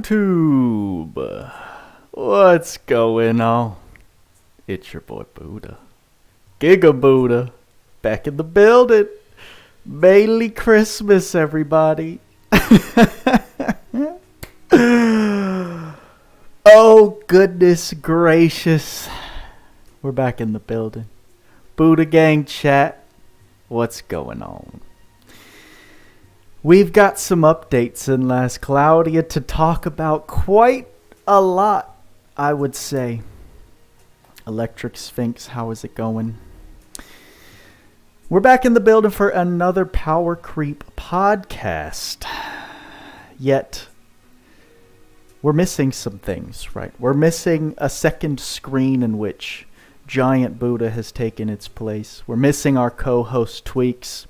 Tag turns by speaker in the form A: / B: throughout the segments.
A: YouTube? What's going on? It's your boy Booda. Giga Booda. Back in the building. SMayly Christmas, everybody. Oh, goodness gracious. We're back in the building. Booda Gang chat. What's going on? We've got some updates in last Cloudia to talk about, quite a lot, I would say. Electric Sphinx, how is it going? We're back in the building for another Power Creep podcast. Yet, we're missing some things, right? We're missing a second screen in which Giant Booda has taken its place. We're missing our co-host Tweacz.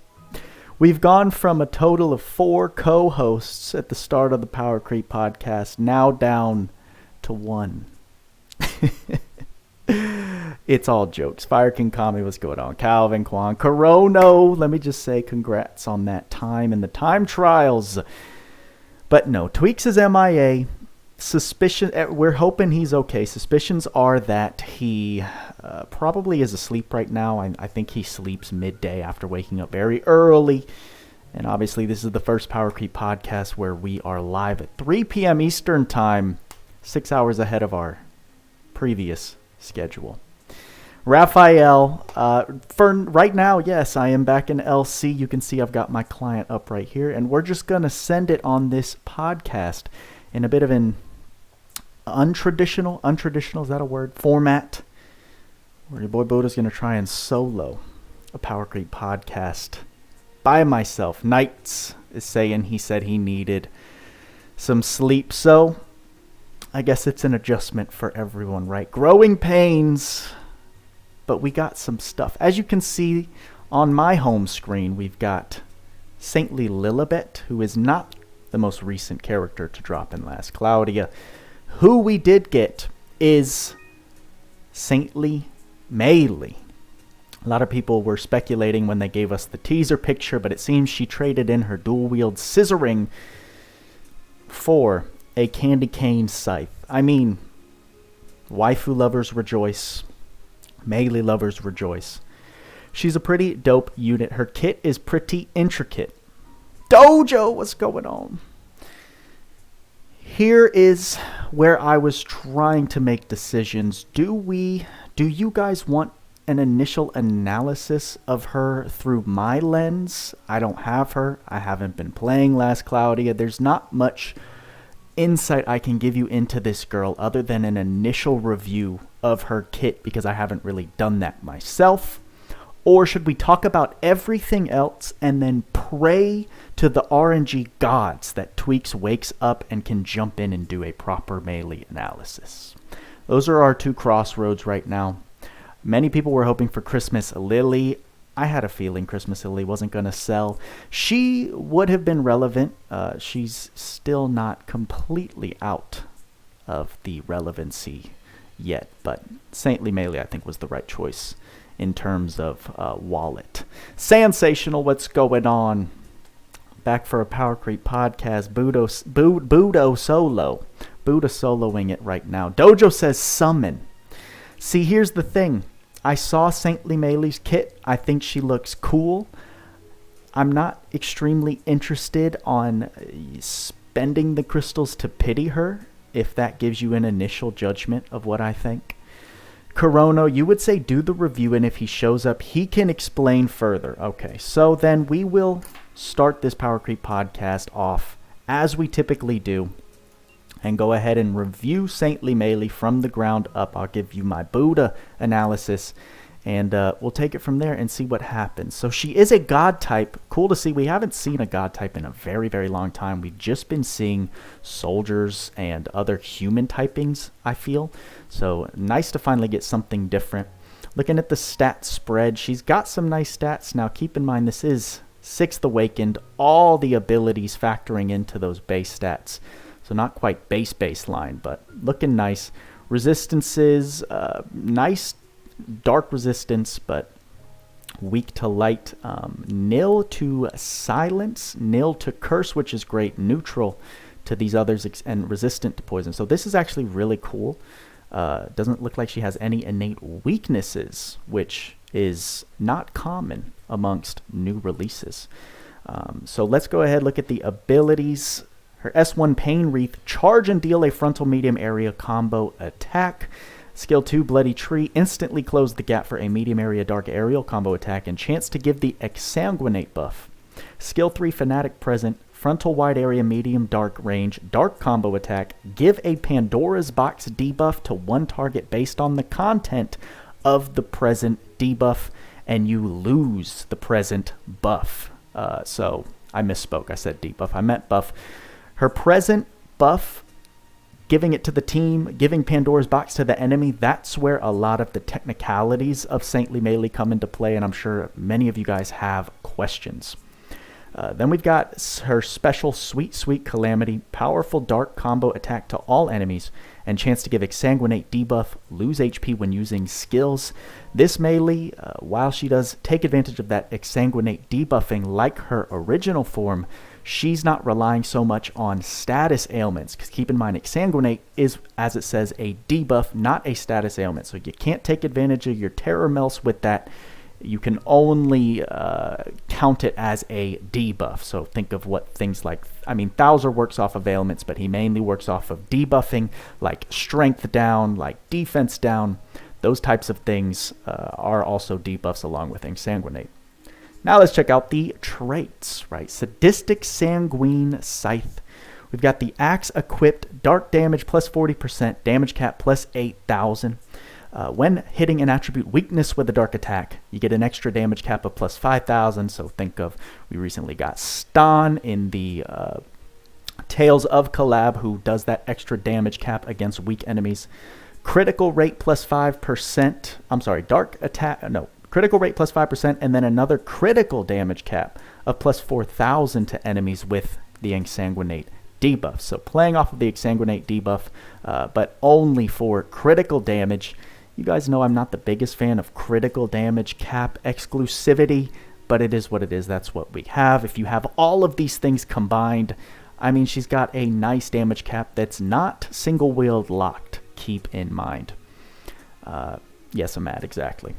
A: We've gone from a total of 4 co-hosts at the start of the Power Creep podcast, now down to 1. It's all jokes. Fire King Kami, what's going on? Calvin, Kwan, Corono. Let me just say congrats on that time in the time trials. But no, Tweacz is MIA. Suspicion, we're hoping he's okay. Suspicions are that he probably is asleep right now. I think he sleeps midday after waking up very early. And obviously this is the first Power Creep podcast where we are live at 3 p.m. Eastern time, 6 hours ahead of our previous schedule. Raphael, for right now, yes, I am back in LC. You can see I've got my client up right here, and we're just going to send it on this podcast in a bit of an untraditional, is that a word? Format, where your boy Booda's going to try and solo a Power Creep podcast by myself. Knights is saying he said he needed some sleep, so I guess it's an adjustment for everyone, right? Growing pains, but we got some stuff. As you can see on my home screen, we've got Saintly Lilibet, who is not the most recent character to drop in last Cloudia. Who we did get is SMayly. A lot of people were speculating when they gave us the teaser picture, but it seems she traded in her dual-wield scissoring for a candy cane scythe. I mean, waifu lovers rejoice. SMayly lovers rejoice. She's a pretty dope unit. Her kit is pretty intricate. Dojo, what's going on? Here is where I was trying to make decisions. Do you guys want an initial analysis of her through my lens? I don't have her. I haven't been playing last Cloudia. There's not much insight I can give you into this girl other than an initial review of her kit, because I haven't really done that myself. Or should we talk about everything else and then pray to the RNG gods that Tweacz wakes up and can jump in and do a proper SMayly analysis? Those are our two crossroads right now. Many people were hoping for Christmas Lily. I had a feeling Christmas Lily wasn't going to sell. She would have been relevant. She's still not completely out of the relevancy yet, but Saintly SMayly I think was the right choice in terms of wallet. Sensational, what's going on? Back for a Power Creep podcast. Booda solo. Booda soloing it right now. Dojo says summon. See, here's the thing. I saw Saintly SMayly's kit. I think she looks cool. I'm not extremely interested on spending the crystals to pity her, if that gives you an initial judgment of what I think. Corono, you would say do the review, and if he shows up, he can explain further. Okay, so then we will start this Power Creep podcast off as we typically do and go ahead and review Saintly SMayly from the ground up. I'll give you my Booda analysis, and we'll take it from there and see what happens. So she is a god type. Cool to see. We haven't seen a god type in a very, very long time. We've just been seeing soldiers and other human typings, I feel. So nice to finally get something different. Looking at the stat spread, she's got some nice stats. Now keep in mind this is 6th Awakened. All the abilities factoring into those base stats. So not quite baseline, but looking nice. Resistances, nice dark resistance, but weak to light. Nil to silence, nil to curse, which is great. Neutral to these others and resistant to poison. So this is actually really cool. Doesn't look like she has any innate weaknesses, which is not common amongst new releases. So let's go ahead and look at the abilities. Her S1 Pain Wreath, charge and deal a frontal medium area combo attack. Skill 2 Bloody Tree, instantly close the gap for a medium area dark aerial combo attack and chance to give the Exsanguinate buff. Skill 3 Fanatic Present, frontal wide area medium dark range dark combo attack. Give a Pandora's Box debuff to one target based on the content of the present debuff, and you lose the present buff. So I misspoke. I said debuff. I meant buff. Her present buff, giving it to the team, giving Pandora's Box to the enemy, that's where a lot of the technicalities of Saintly Melee come into play, and I'm sure many of you guys have questions. Then we've got her special Sweet Sweet Calamity, powerful dark combo attack to all enemies, and chance to give Exsanguinate debuff, lose HP when using skills. This melee, while she does take advantage of that Exsanguinate debuffing like her original form, she's not relying so much on status ailments, because keep in mind, Exsanguinate is, as it says, a debuff, not a status ailment. So you can't take advantage of your Terror Melts with that. You can only count it as a debuff. So think of what things like, I mean, Thouser works off of ailments, but he mainly works off of debuffing, like strength down, like defense down. Those types of things are also debuffs along with Exsanguinate. Now let's check out the traits, right? Sadistic Sanguine Scythe. We've got the Axe equipped, dark damage plus 40%, damage cap plus 8,000. When hitting an attribute weakness with a dark attack, you get an extra damage cap of plus 5,000. So think of, we recently got Stan in the Tales of Collab, who does that extra damage cap against weak enemies. Critical rate plus 5%. I'm sorry, dark attack, no. Critical rate plus 5%, and then another critical damage cap of plus 4,000 to enemies with the Exsanguinate debuff. So playing off of the Exsanguinate debuff, but only for critical damage. You guys know I'm not the biggest fan of critical damage cap exclusivity, but it is what it is. That's what we have. If you have all of these things combined, I mean, she's got a nice damage cap that's not single wield locked. Keep in mind. Yes, I'm mad, exactly.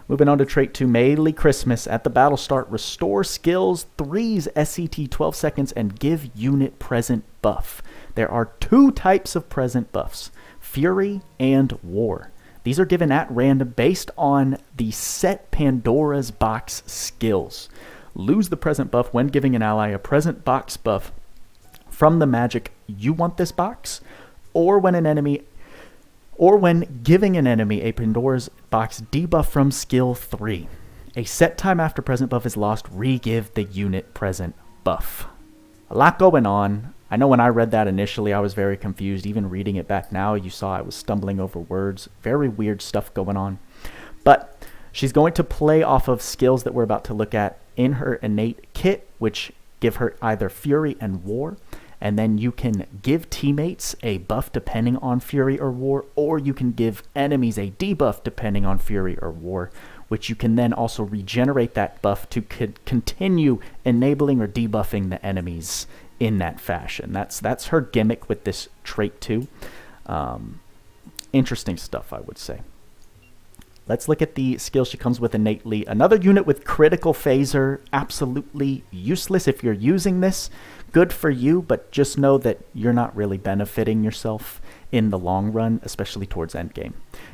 A: Moving on to trait 2, Melee Christmas. At the battle start, restore skills 3's SCT 12 seconds and give unit present buff. There are 2 types of present buffs, Fury and War. These are given at random based on the set Pandora's Box skills. Lose the present buff when giving an ally a present box buff from the magic You Want This Box, or when giving an enemy a Pandora's Box debuff from skill 3. A set time after present buff is lost, re-give the unit present buff. A lot going on. I know when I read that initially, I was very confused. Even reading it back now, you saw I was stumbling over words. Very weird stuff going on. But she's going to play off of skills that we're about to look at in her innate kit, which give her either Fury and War. And then you can give teammates a buff depending on Fury or War, or you can give enemies a debuff depending on Fury or War, which you can then also regenerate that buff to continue enabling or debuffing the enemies in that fashion. That's her gimmick with this trait too. Interesting stuff, I would say. Let's look at the skill she comes with innately. Another unit with critical phaser, absolutely useless if you're using this. Good for you, but just know that you're not really benefiting yourself in the long run, especially towards endgame.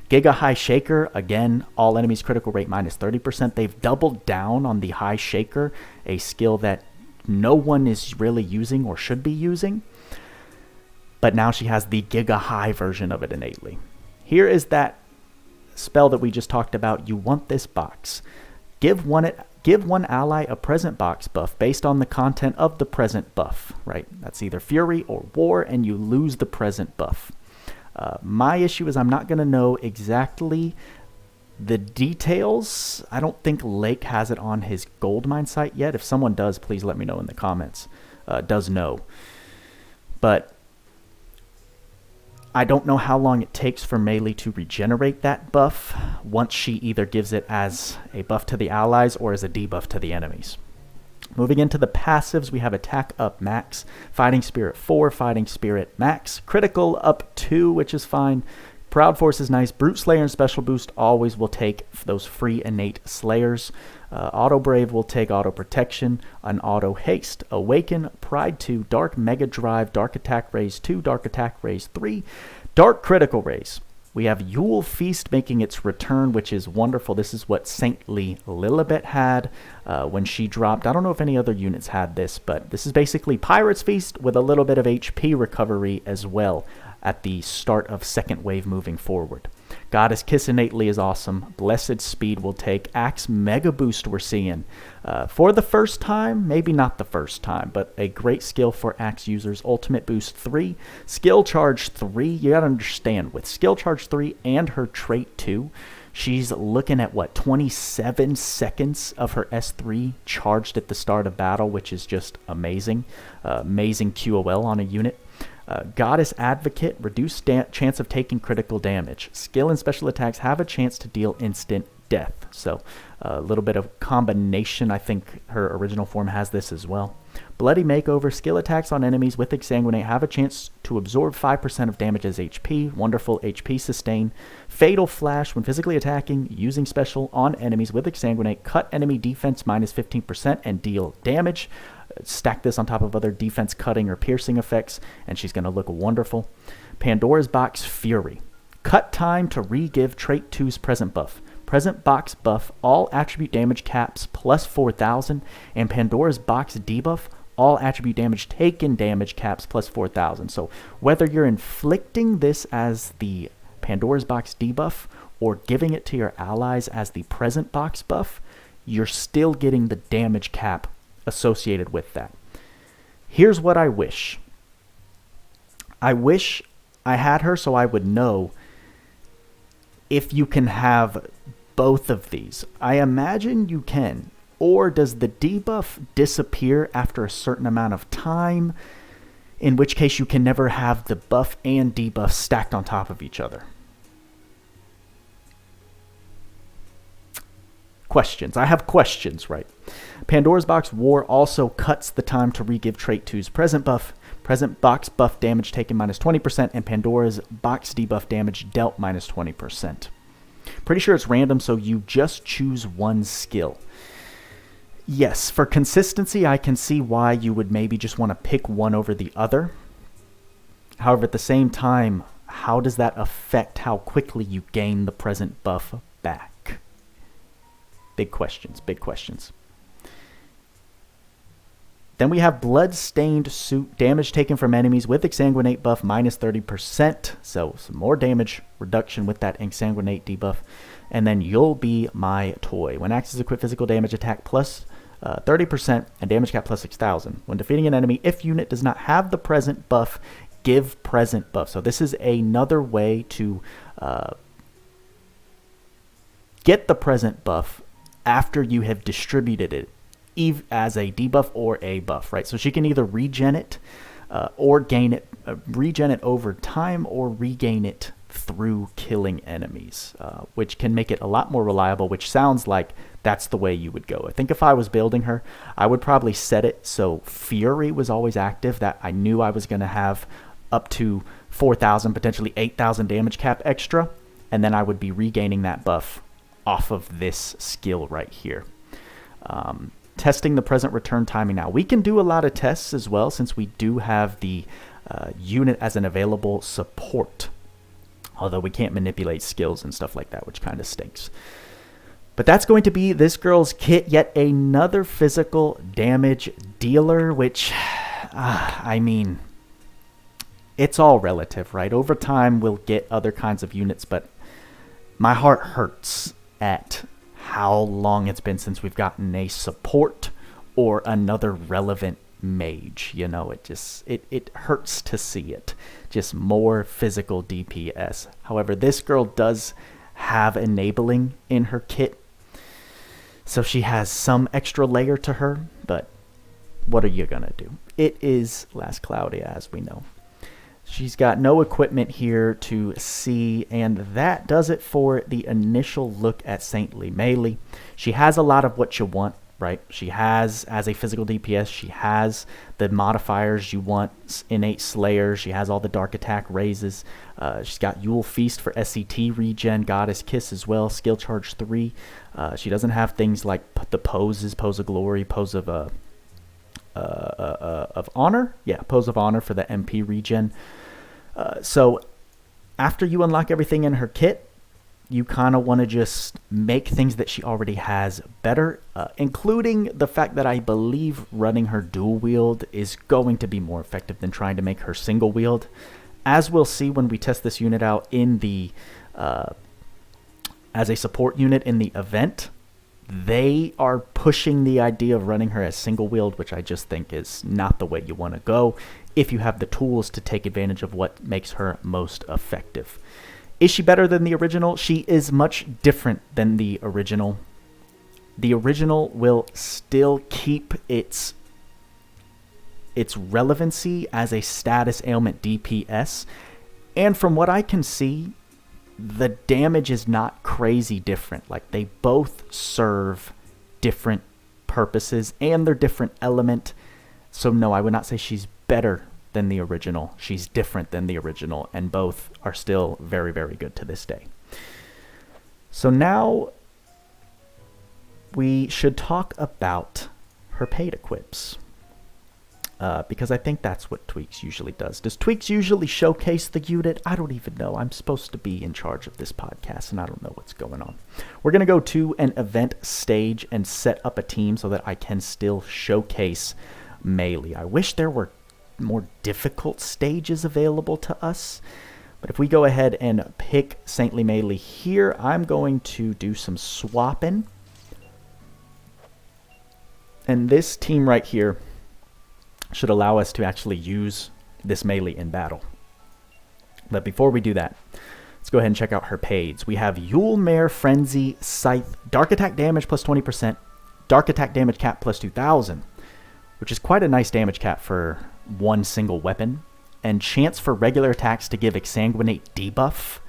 A: Giga High Shaker, again, all enemies critical rate minus 30%. They've doubled down on the High Shaker, a skill that no one is really using or should be using. But now she has the Giga High version of it innately. Here is that spell that we just talked about. You Want This Box. Give one ally a present box buff based on the content of the present buff, right? That's either Fury or War, and you lose the present buff. My issue is I'm not going to know exactly the details. I don't think Lake has it on his Goldmine site yet. If someone does, please let me know in the comments. Does know. But I don't know how long it takes for Melee to regenerate that buff once she either gives it as a buff to the allies or as a debuff to the enemies. Moving into the passives, we have attack up max, fighting spirit 4, fighting spirit max, critical up 2, which is fine. Proud Force is nice. Brute Slayer and Special Boost always will take those free innate Slayers. Auto Brave will take Auto Protection, an Auto Haste. Awaken, Pride 2, Dark Mega Drive, Dark Attack Raise 2, Dark Attack Raise 3, Dark Critical Raise. We have Yule Feast making its return, which is wonderful. This is what SMayly Lilibet had when she dropped. I don't know if any other units had this, but this is basically Pirate's Feast with a little bit of HP recovery as well at the start of second wave moving forward. Goddess Kiss innately is awesome. Blessed Speed will take. Axe Mega Boost we're seeing. For the first time, maybe not the first time, but a great skill for Axe users. Ultimate Boost 3. Skill Charge 3. You gotta understand, with Skill Charge 3 and her trait 2, she's looking at, what, 27 seconds of her S3 charged at the start of battle, which is just amazing. Amazing QOL on a unit. Goddess Advocate, reduced chance of taking critical damage. Skill and special attacks have a chance to deal instant death. So a little bit of combination. I think her original form has this as well. Bloody Makeover, skill attacks on enemies with Exsanguinate have a chance to absorb 5% of damage as HP. Wonderful HP sustain. Fatal Flash, when physically attacking, using special on enemies with Exsanguinate, cut enemy defense minus 15% and deal damage. Stack this on top of other defense cutting or piercing effects, and she's going to look wonderful. Pandora's Box Fury. Cut time to re-give trait 2's present buff. Present box buff, all attribute damage caps plus 4,000, and Pandora's Box debuff, all attribute damage taken damage caps plus 4,000. So whether you're inflicting this as the Pandora's Box debuff or giving it to your allies as the present box buff, you're still getting the damage cap associated with that. Here's what I wish. I wish I had her so I would know if you can have both of these. I imagine you can. Or does the debuff disappear after a certain amount of time, in which case you can never have the buff and debuff stacked on top of each other? Questions. I have questions, right? Pandora's Box War also cuts the time to re-give trait 2's present buff. Present box buff damage taken minus 20%, and Pandora's Box debuff damage dealt minus 20%. Pretty sure it's random, so you just choose one skill. Yes, for consistency, I can see why you would maybe just want to pick one over the other. However, at the same time, how does that affect how quickly you gain the present buff back? Big questions, big questions. Then we have Blood-Stained Suit, damage taken from enemies with Exsanguinate buff minus 30%. So some more damage reduction with that Exsanguinate debuff. And then You'll Be My Toy. When axes equip physical damage attack plus 30% and damage cap plus 6,000. When defeating an enemy, if unit does not have the present buff, give present buff. So this is another way to get the present buff after you have distributed it as a debuff or a buff, right? So she can either regen it or gain it, regen it over time, or regain it through killing enemies, which can make it a lot more reliable, which sounds like that's the way you would go. I think if I was building her, I would probably set it so Fury was always active, that I knew I was going to have up to 4,000, potentially 8,000 damage cap extra, and then I would be regaining that buff off of this skill right here. Testing the present return timing now. We can do a lot of tests as well, since we do have the unit as an available support. Although we can't manipulate skills and stuff like that, which kind of stinks. But that's going to be this girl's kit. Yet another physical damage dealer, which, I mean, it's all relative, right? Over time, we'll get other kinds of units, but my heart hurts at how long it's been since we've gotten a support or another relevant mage. You know, it hurts to see it. Just more physical DPS. However, this girl does have enabling in her kit, so she has some extra layer to her, but what are you gonna do? It is Last Cloudia, as we know. She's got no equipment here to see, and that does it for the initial look at SMayly. She has a lot of what you want. right? She has, as a physical DPS, she has the modifiers you want, innate slayer. She has all the dark attack raises. She's got Yule Feast for SCT regen, Goddess Kiss as well, skill charge 3. She doesn't have things like the poses, pose of glory, pose of honor. Yeah, pose of honor for the MP regen. So after you unlock everything in her kit, you kind of want to just make things that she already has better, including the fact that I believe running her dual wield is going to be more effective than trying to make her single wield. As we'll see when we test this unit out in the as a support unit in the event, they are pushing the idea of running her as single wield, which I just think is not the way you want to go if you have the tools to take advantage of what makes her most effective. Is she better than the original? She is much different than the original. The original will still keep its relevancy as a status ailment DPS. And from what I can see, the damage is not crazy different. Like, they both serve different purposes and they're different element. So no, I would not say she's better than the original. She's different than the original, and both are still very, very good to this day. So now we should talk about her paid equips, because I think that's what Tweacz usually does. Does Tweacz usually showcase the unit? I don't even know. I'm supposed to be in charge of this podcast, and I don't know what's going on. We're going to go to an event stage and set up a team so that I can still showcase SMayly. I wish there were more difficult stages available to us, but if we go ahead and pick Saintly SMayly here, I'm going to do some swapping, and this team right here should allow us to actually use this SMayly in battle. But before we do that, let's go ahead and check out her paids. We have Yule Mare Frenzy Scythe, dark attack damage plus 20%, dark attack damage cap plus 2000, which is quite a nice damage cap for one single weapon, and chance for regular attacks to give exsanguinate debuff.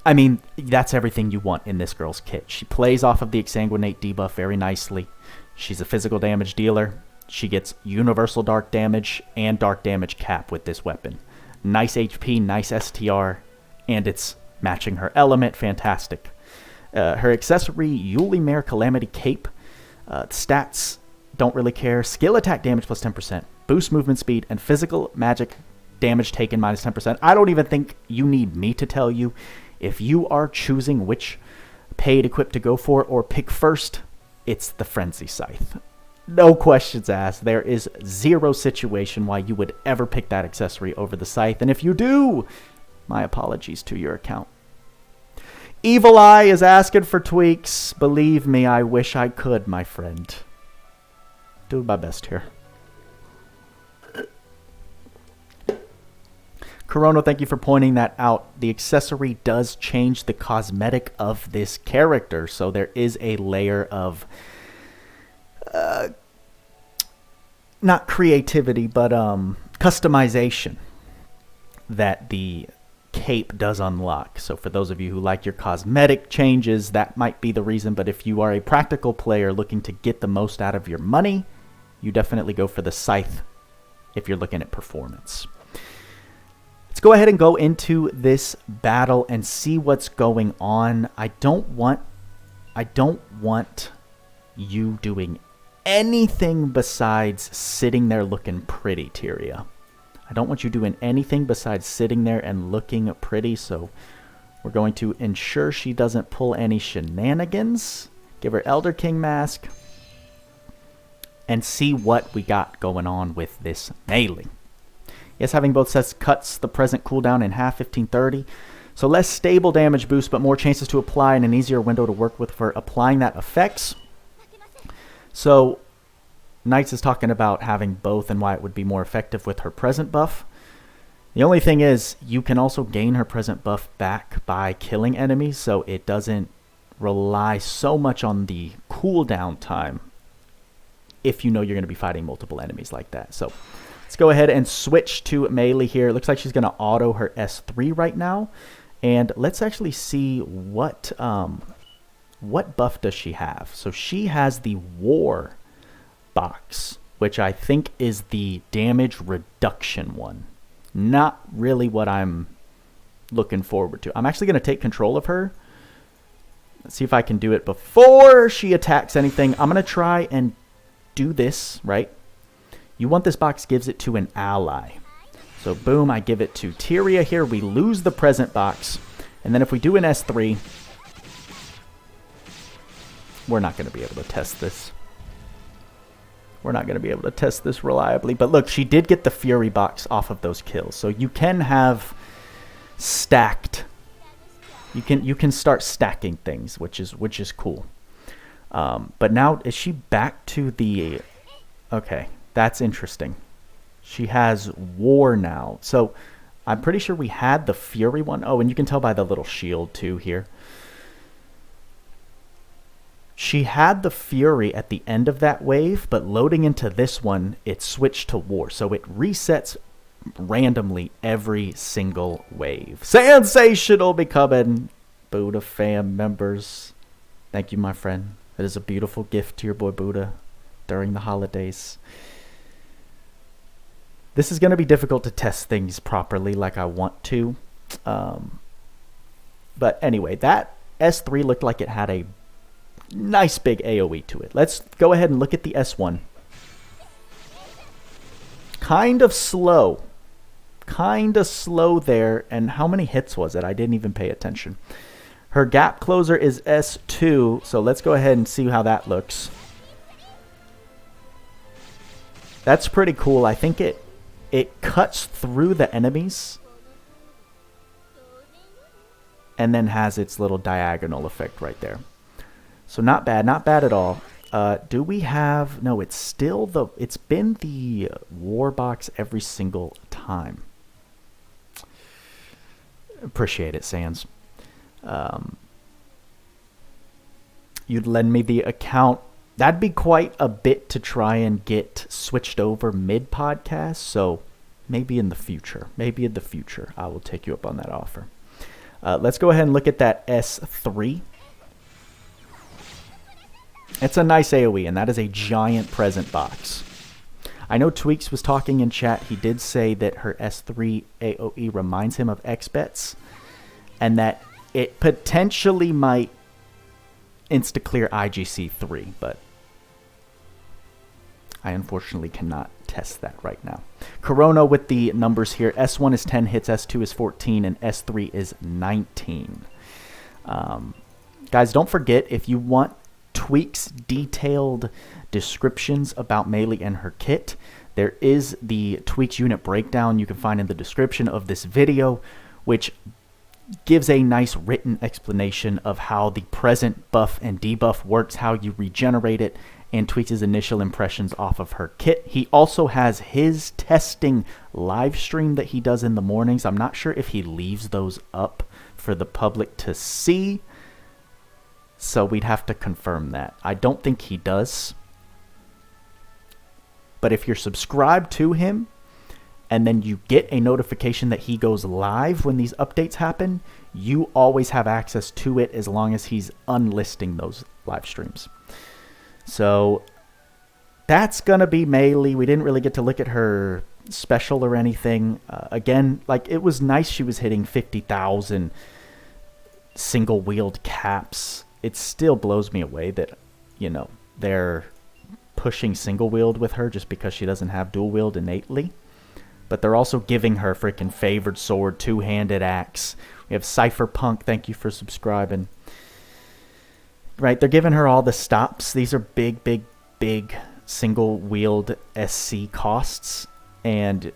A: I mean, that's everything you want in this girl's kit. She plays off of the exsanguinate debuff very nicely. She's a physical damage dealer. She gets universal dark damage and dark damage cap with this weapon. Nice HP, nice STR, and it's matching her element. Fantastic. Her accessory, Yule Mare Calamity Cape. Stats, don't really care. Skill attack damage plus 10%. Boost movement speed, and physical magic damage taken minus 10%. I don't even think you need me to tell you. If you are choosing which paid equip to go for or pick first, it's the Frenzy Scythe. No questions asked. There is zero situation why you would ever pick that accessory over the Scythe. And if you do, my apologies to your account. Evil Eye is asking for Tweacz. Believe me, I wish I could, my friend. Do my best here. Corona, thank you for pointing that out. The accessory does change the cosmetic of this character, so there is a layer of not creativity, but customization that the cape does unlock. So for those of you who like your cosmetic changes, that might be the reason. But if you are a practical player looking to get the most out of your money, you definitely go for the Scythe if you're looking at performance. Let's go ahead and go into this battle and see what's going on. I don't want you doing anything besides sitting there looking pretty, Tyria. I don't want you doing anything besides sitting there and looking pretty, so we're going to ensure she doesn't pull any shenanigans. Give her Elder King mask and see what we got going on with this SMayly. Yes, having both sets cuts the present cooldown in half, 15-30. So less stable damage boost, but more chances to apply and an easier window to work with for applying that effects. So Knights is talking about having both and why it would be more effective with her present buff. The only thing is, you can also gain her present buff back by killing enemies, so it doesn't rely so much on the cooldown time if you know you're going to be fighting multiple enemies like that. So let's go ahead and switch to SMayly here. It looks like she's going to auto her S3 right now. And let's actually see what buff does she have. So she has the War box, which I think is the damage reduction one. Not really what I'm looking forward to. I'm actually going to take control of her. Let's see if I can do it before she attacks anything. I'm going to try and do this, right? You want this box, gives it to an ally. So boom, I give it to Tyria here. We lose the present box. And then if we do an S3, we're not going to be able to test this. We're not going to be able to test this reliably. But look, she did get the Fury box off of those kills. So you can have stacked. You can start stacking things, which is cool. But now, is she back to the... Okay, that's interesting. She has War now. So I'm pretty sure we had the Fury one. Oh, and you can tell by the little shield too here. She had the Fury at the end of that wave, but loading into this one, it switched to War. So it resets randomly every single wave. Sensational becoming Booda fam members. Thank you, my friend. It is a beautiful gift to your boy Booda during the holidays. This is going to be difficult to test things properly like I want to. But anyway, that S3 looked like it had a nice big AoE to it. Let's go ahead and look at the S1. Kind of slow. Kind of slow there. And how many hits was it? I didn't even pay attention. Her gap closer is S2. So let's go ahead and see how that looks. That's pretty cool. I think it cuts through the enemies and then has its little diagonal effect right there. So not bad at all. Do we have... No, it's still the... It's been the War box every single time. Appreciate it, Sans. You'd lend me the account. That'd be quite a bit to try and get switched over mid-podcast, so maybe in the future. Maybe in the future I will take you up on that offer. Let's go ahead and look at that S3. It's a nice AoE, and that is a giant present box. I know Tweacz was talking in chat. He did say that her S3 AoE reminds him of X-Bets, and that it potentially might insta-clear IGC3, but I unfortunately cannot test that right now. Corona with the numbers here. S1 is 10 hits, S2 is 14, and S3 is 19. Guys, don't forget, if you want Tweacz detailed descriptions about SMayly and her kit, there is the Tweacz unit breakdown you can find in the description of this video, which gives a nice written explanation of how the present buff and debuff works, how you regenerate it, and Tweacz' initial impressions off of her kit. He also has his testing live stream that he does in the mornings. I'm not sure if he leaves those up for the public to see, so we'd have to confirm that. I don't think he does. But if you're subscribed to him, and then you get a notification that he goes live when these updates happen, you always have access to it as long as he's unlisting those live streams. So that's going to be SMayly. We didn't really get to look at her special or anything. Again, like, it was nice she was hitting 50,000 single-wheeled caps. It still blows me away that, you know, they're pushing single-wheeled with her just because she doesn't have dual-wield innately. But they're also giving her freaking favored sword, two-handed axe. We have Cypherpunk. Thank you for subscribing. Right, they're giving her all the stops. These are big, big, big single-wheeled SC costs. And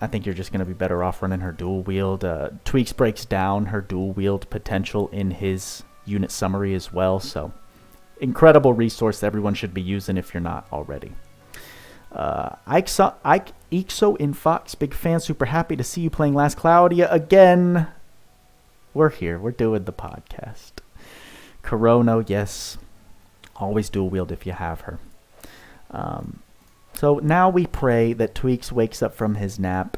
A: I think you're just going to be better off running her dual-wield. Tweacz breaks down her dual-wield potential in his unit summary as well. So, incredible resource that everyone should be using if you're not already. Ixo in Fox, big fan, super happy to see you playing Last Cloudia again. We're here, we're doing the podcast. Corona, yes, always dual wield if you have her. So now we pray that Tweacz wakes up from his nap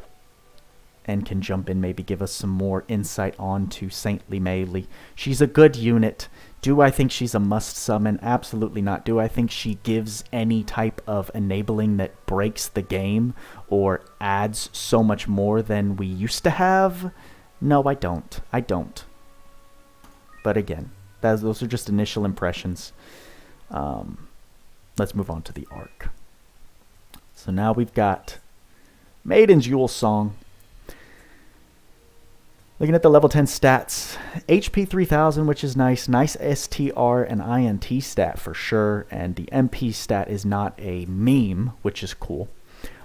A: and can jump in, maybe give us some more insight onto SMayly. She's a good unit. Do I think she's a must summon? Absolutely not. Do I think she gives any type of enabling that breaks the game or adds so much more than we used to have? No, I don't. I don't. But again, those are just initial impressions. Let's move on to the arc. So now we've got Maiden's Yule Song. Looking at the level 10 stats, HP 3000, which is nice. Nice STR and INT stat for sure. And the MP stat is not a meme, which is cool.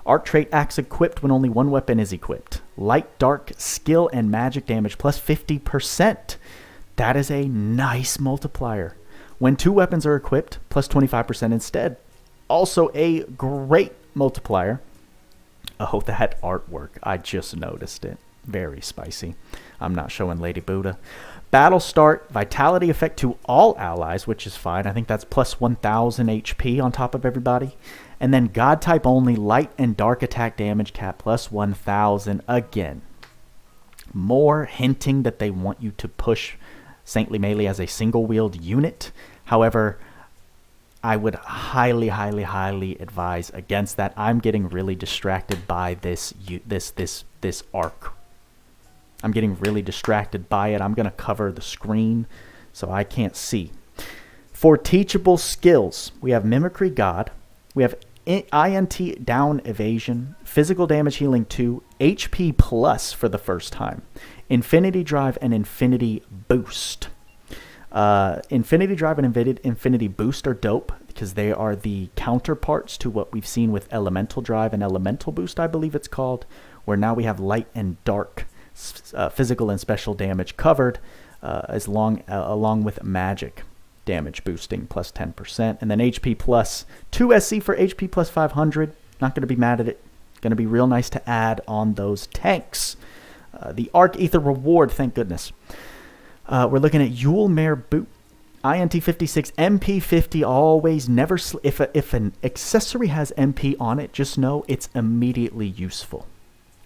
A: Arc trait acts equipped when only one weapon is equipped. Light, dark, skill, and magic damage plus 50%. That is a nice multiplier. When two weapons are equipped, plus 25% instead. Also a great multiplier. Oh, that artwork. I just noticed it. Very spicy. I'm not showing Lady Booda. Battle start, vitality effect to all allies, which is fine. I think that's plus 1000 HP on top of everybody. And then God type only, light and dark attack damage cap plus 1000 again. More hinting that they want you to push SMayly as a single wield unit. However, I would highly, highly, highly advise against that. I'm getting really distracted by this arc. I'm getting really distracted by it. I'm going to cover the screen so I can't see. For teachable skills, we have Mimicry God. We have INT down evasion, physical damage healing 2, HP plus for the first time, Infinity Drive and Infinity Boost. Infinity Drive and Infinity Boost are dope because they are the counterparts to what we've seen with Elemental Drive and Elemental Boost, I believe it's called, where now we have light and dark physical and special damage covered, along with magic damage boosting plus 10%, and then HP plus 2 SC for HP plus 500. Not going to be mad at it. Going to be real nice to add on those tanks. The Arc Ether reward, thank goodness. We're looking at Yule Mare Boot. INT 56, MP 50, always, never. If an accessory has MP on it, just know it's immediately useful.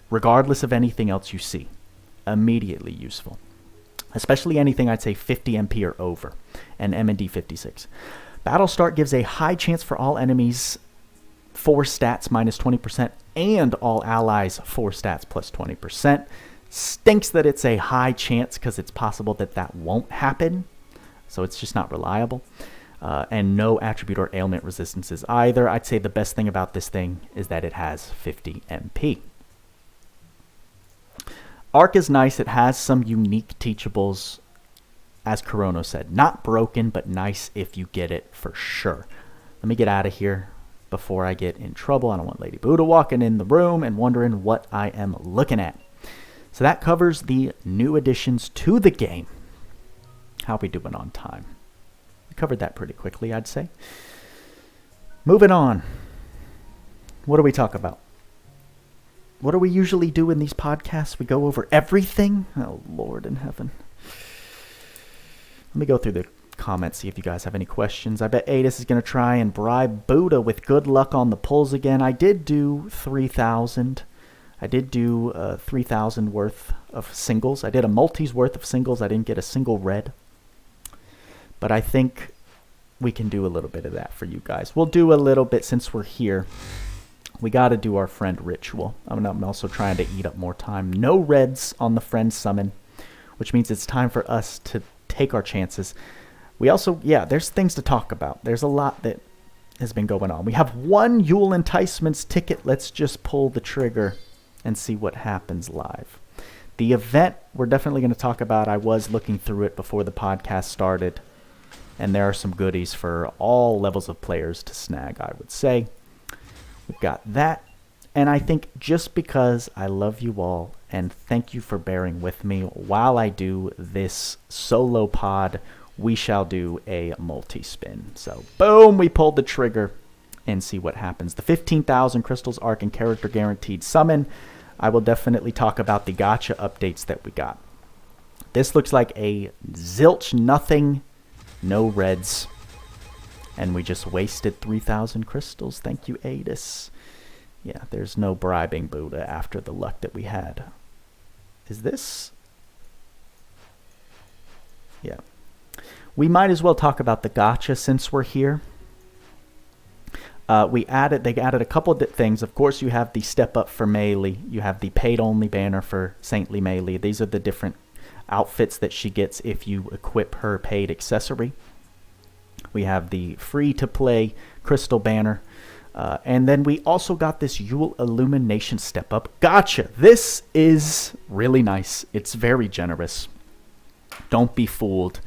A: Regardless of anything else you see. Immediately useful. Especially anything I'd say 50 MP or over. And M&D 56. Battle start gives a high chance for all enemies 4 stats minus 20% and all allies 4 stats plus 20%. Stinks that it's a high chance because it's possible that that won't happen. So it's just not reliable. And no attribute or ailment resistances either. I'd say the best thing about this thing is that it has 50 MP. Arc is nice. It has some unique teachables, as Corono said. Not broken, but nice if you get it for sure. Let me get out of here before I get in trouble. I don't want Lady Booda walking in the room and wondering what I am looking at. So that covers the new additions to the game. How are we doing on time? We covered that pretty quickly, I'd say. Moving on. What do we talk about? What do we usually do in these podcasts? We go over everything? Oh, Lord in heaven. Let me go through the comments, see if you guys have any questions. I bet Adel is going to try and bribe Booda with good luck on the pulls again. I did do 3,000. I did do 3,000 worth of singles. I did a multi's worth of singles. I didn't get a single red. But I think we can do a little bit of that for you guys. We'll do a little bit since we're here. We got to do our friend ritual. I'm also trying to eat up more time. No reds on the friend summon, which means it's time for us to take our chances. We also, there's things to talk about. There's a lot that has been going on. We have one Yule Enticements ticket. Let's just pull the trigger and see what happens live. The event we're definitely going to talk about. I was looking through it before the podcast started, and there are some goodies for all levels of players to snag, I would say. We've got that, and I think just because I love you all and thank you for bearing with me while I do this solo pod, we shall do a multi-spin. So boom, we pulled the trigger and see what happens. The 15,000 crystals arc and character guaranteed summon. I will definitely talk about the gacha updates that we got. This looks like a zilch nothing, no reds. And we just wasted 3,000 crystals. Thank you, Adel. Yeah, there's no bribing Booda after the luck that we had. Is this? Yeah. We might as well talk about the gacha since we're here. They added a couple of things. Of course, you have the step up for SMayly. You have the paid only banner for Saintly SMayly. These are the different outfits that she gets if you equip her paid accessory. We have the free to play crystal banner. And then we also got this Yule illumination step up gacha. This is really nice. It's very generous. Don't be fooled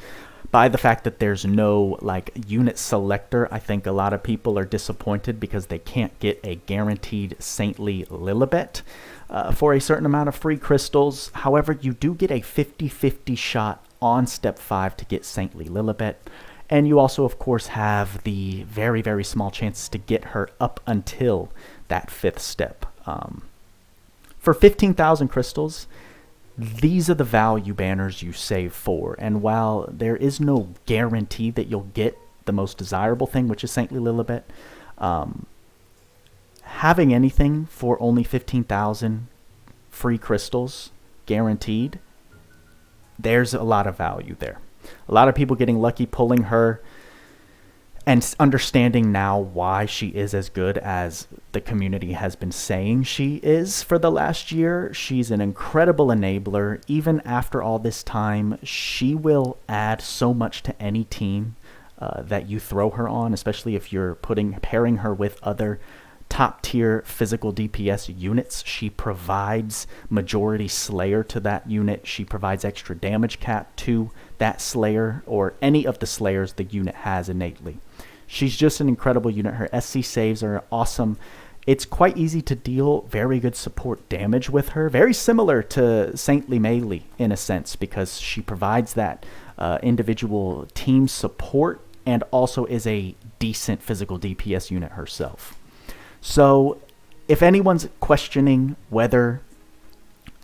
A: by the fact that there's no like unit selector. I think a lot of people are disappointed because they can't get a guaranteed Saintly Lilibet for a certain amount of free crystals. However, you do get a 50-50 shot on step 5 to get Saintly Lilibet. And you also, of course, have the very, very small chances to get her up until that 5th step. For 15,000 crystals, these are the value banners you save for. And while there is no guarantee that you'll get the most desirable thing, which is Saintly Lilibet, having anything for only 15,000 free crystals guaranteed, there's a lot of value there. A lot of people getting lucky pulling her and understanding now why she is as good as the community has been saying she is for the last year. She's an incredible enabler. Even after all this time, she will add so much to any team that you throw her on, especially if you're pairing her with other top tier physical DPS units. She provides majority slayer to that unit. She provides extra damage cap to that slayer or any of the slayers the unit has innately. She's just an incredible unit. Her SC saves are awesome. It's quite easy to deal very good support damage with her. Very similar to Saintly SMayly in a sense, because she provides that individual team support and also is a decent physical DPS unit herself. So if anyone's questioning whether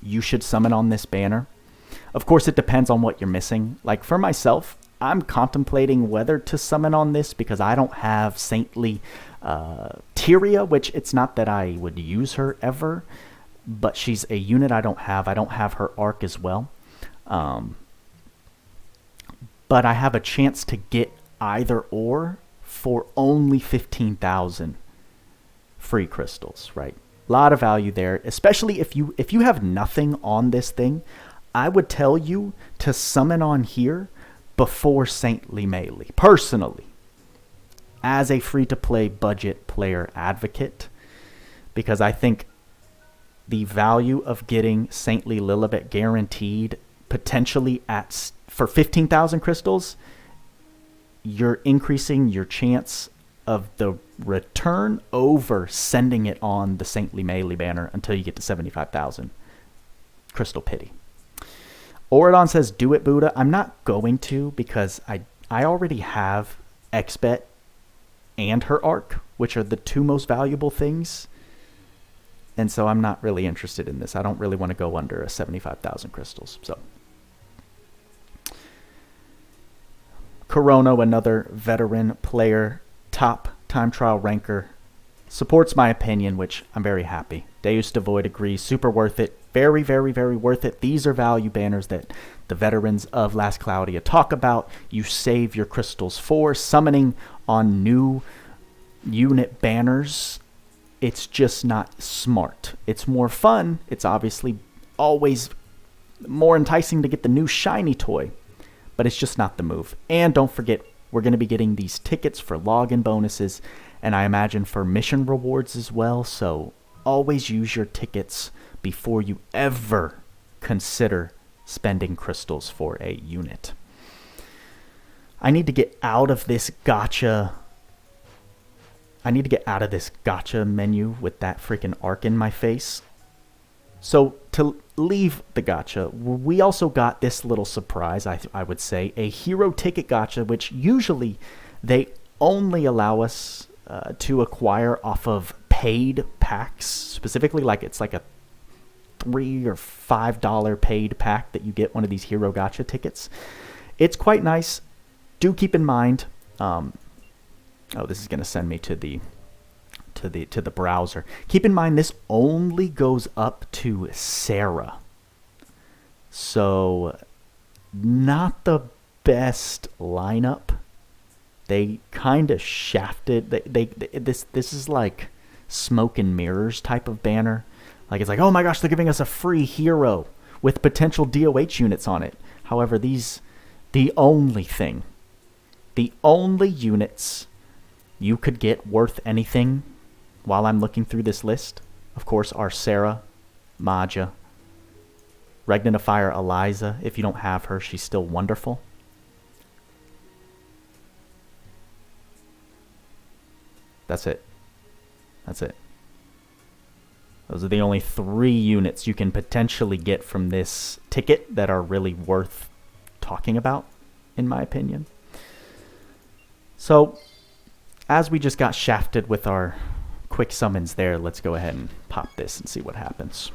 A: you should summon on this banner, of course it depends on what you're missing. Like for myself, I'm contemplating whether to summon on this because I don't have Saintly Tyria, which it's not that I would use her ever, but she's a unit I don't have. I don't have her arc as well. But I have a chance to get either or for only 15,000 free crystals, right? A lot of value there, especially if you have nothing on this thing. I would tell you to summon on here before Saintly SMayly, personally, as a free-to-play budget player advocate, because I think the value of getting Saintly Lilibet guaranteed potentially for 15,000 crystals, you're increasing your chance of the return over sending it on the Saintly SMayly banner until you get to 75,000. Crystal pity. Oridon says, do it, Booda. I'm not going to because I already have Xbet and her arc, which are the two most valuable things. And so I'm not really interested in this. I don't really want to go under 75,000 crystals. So Corono, another veteran player, top time trial ranker, supports my opinion, which I'm very happy. Deus Devoid agrees. Super worth it. Very, very, very worth it. These are value banners that the veterans of Last Cloudia talk about. You save your crystals for summoning on new unit banners. It's just not smart. It's more fun. It's obviously always more enticing to get the new shiny toy, but it's just not the move. And don't forget, we're going to be getting these tickets for login bonuses, and I imagine for mission rewards as well. So always use your tickets before you ever consider spending crystals for a unit. I need to get out of this gacha. I need to get out of this gacha menu with that freaking arc in my face. So to leave the gacha, we also got this little surprise, I would say, a hero ticket gacha, which usually they only allow us to acquire off of paid packs. Specifically, like it's like a $3 or $5 paid pack that you get one of these hero gacha tickets. It's quite nice. Do keep in mind. Oh, this is going to send me to the browser. Keep in mind this only goes up to Sarah. So, not the best lineup. They kind of shafted. This is like smoke and mirrors type of banner. Like, it's like, oh my gosh, they're giving us a free hero with potential DOH units on it. However, the only units you could get worth anything while I'm looking through this list, of course, are Sarah, Maja, Regnant of Fire Eliza. If you don't have her, she's still wonderful. That's it. That's it. Those are the only 3 units you can potentially get from this ticket that are really worth talking about, in my opinion. So, as we just got shafted with our quick summons there, let's go ahead and pop this and see what happens.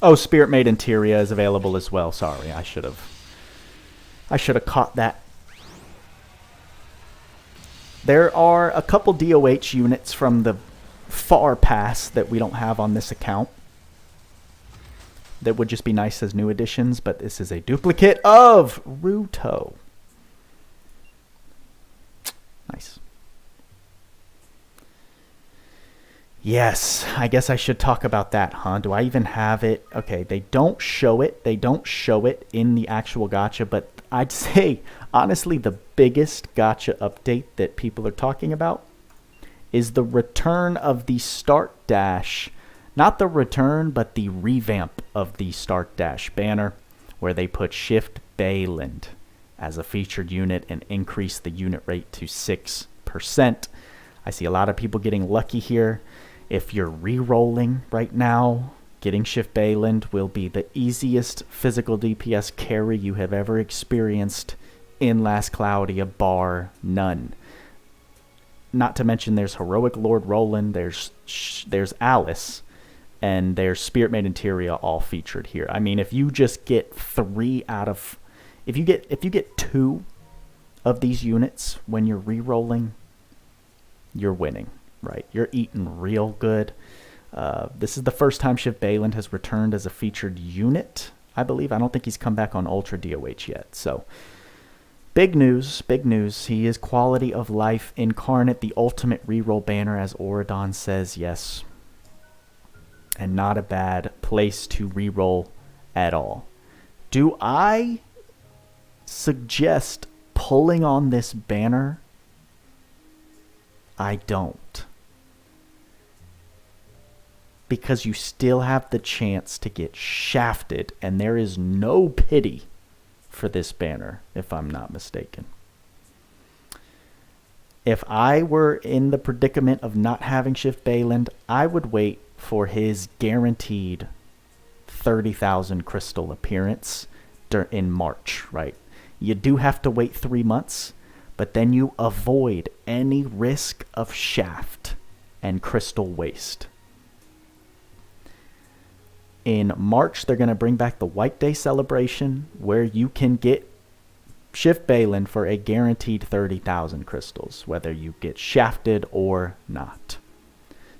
A: Oh, Spirit Maiden Tyria is available as well. Sorry, I should have caught that. There are a couple DOH units from the far past that we don't have on this account. That would just be nice as new additions, but this is a duplicate of Ruto. Nice. Yes, I guess I should talk about that, huh? Do I even have it? Okay, they don't show it. They don't show it in the actual gacha, but I'd say, honestly, the biggest gacha update that people are talking about is the return of the Start Dash. Not the return, but the revamp of the Start Dash banner, where they put Shift Bayland as a featured unit and increase the unit rate to 6%. I see a lot of people getting lucky here. If you're re-rolling right now, getting Shift Bayland will be the easiest physical DPS carry you have ever experienced in Last Cloudia, bar none. Not to mention there's Heroic Lord Roland, there's Alice, and there's Spirit Maiden Tyria all featured here. I mean, if you just get 3 out of... If you get 2 of these units when you're re-rolling, you're winning, right? You're eating real good. This is the first time Shift Bayland has returned as a featured unit, I believe. I don't think he's come back on Ultra DOH yet. So, big news, big news. He is quality of life incarnate, the ultimate reroll banner, as Oridon says, yes. And not a bad place to reroll at all. Do I suggest pulling on this banner? I don't. Because you still have the chance to get shafted, and there is no pity for this banner, if I'm not mistaken. If I were in the predicament of not having Shift Bayland, I would wait for his guaranteed 30,000 crystal appearance in March, right? You do have to wait 3 months, but then you avoid any risk of shaft and crystal waste. In March, they're going to bring back the White Day celebration, where you can get Shift Bayland for a guaranteed 30,000 crystals, whether you get shafted or not.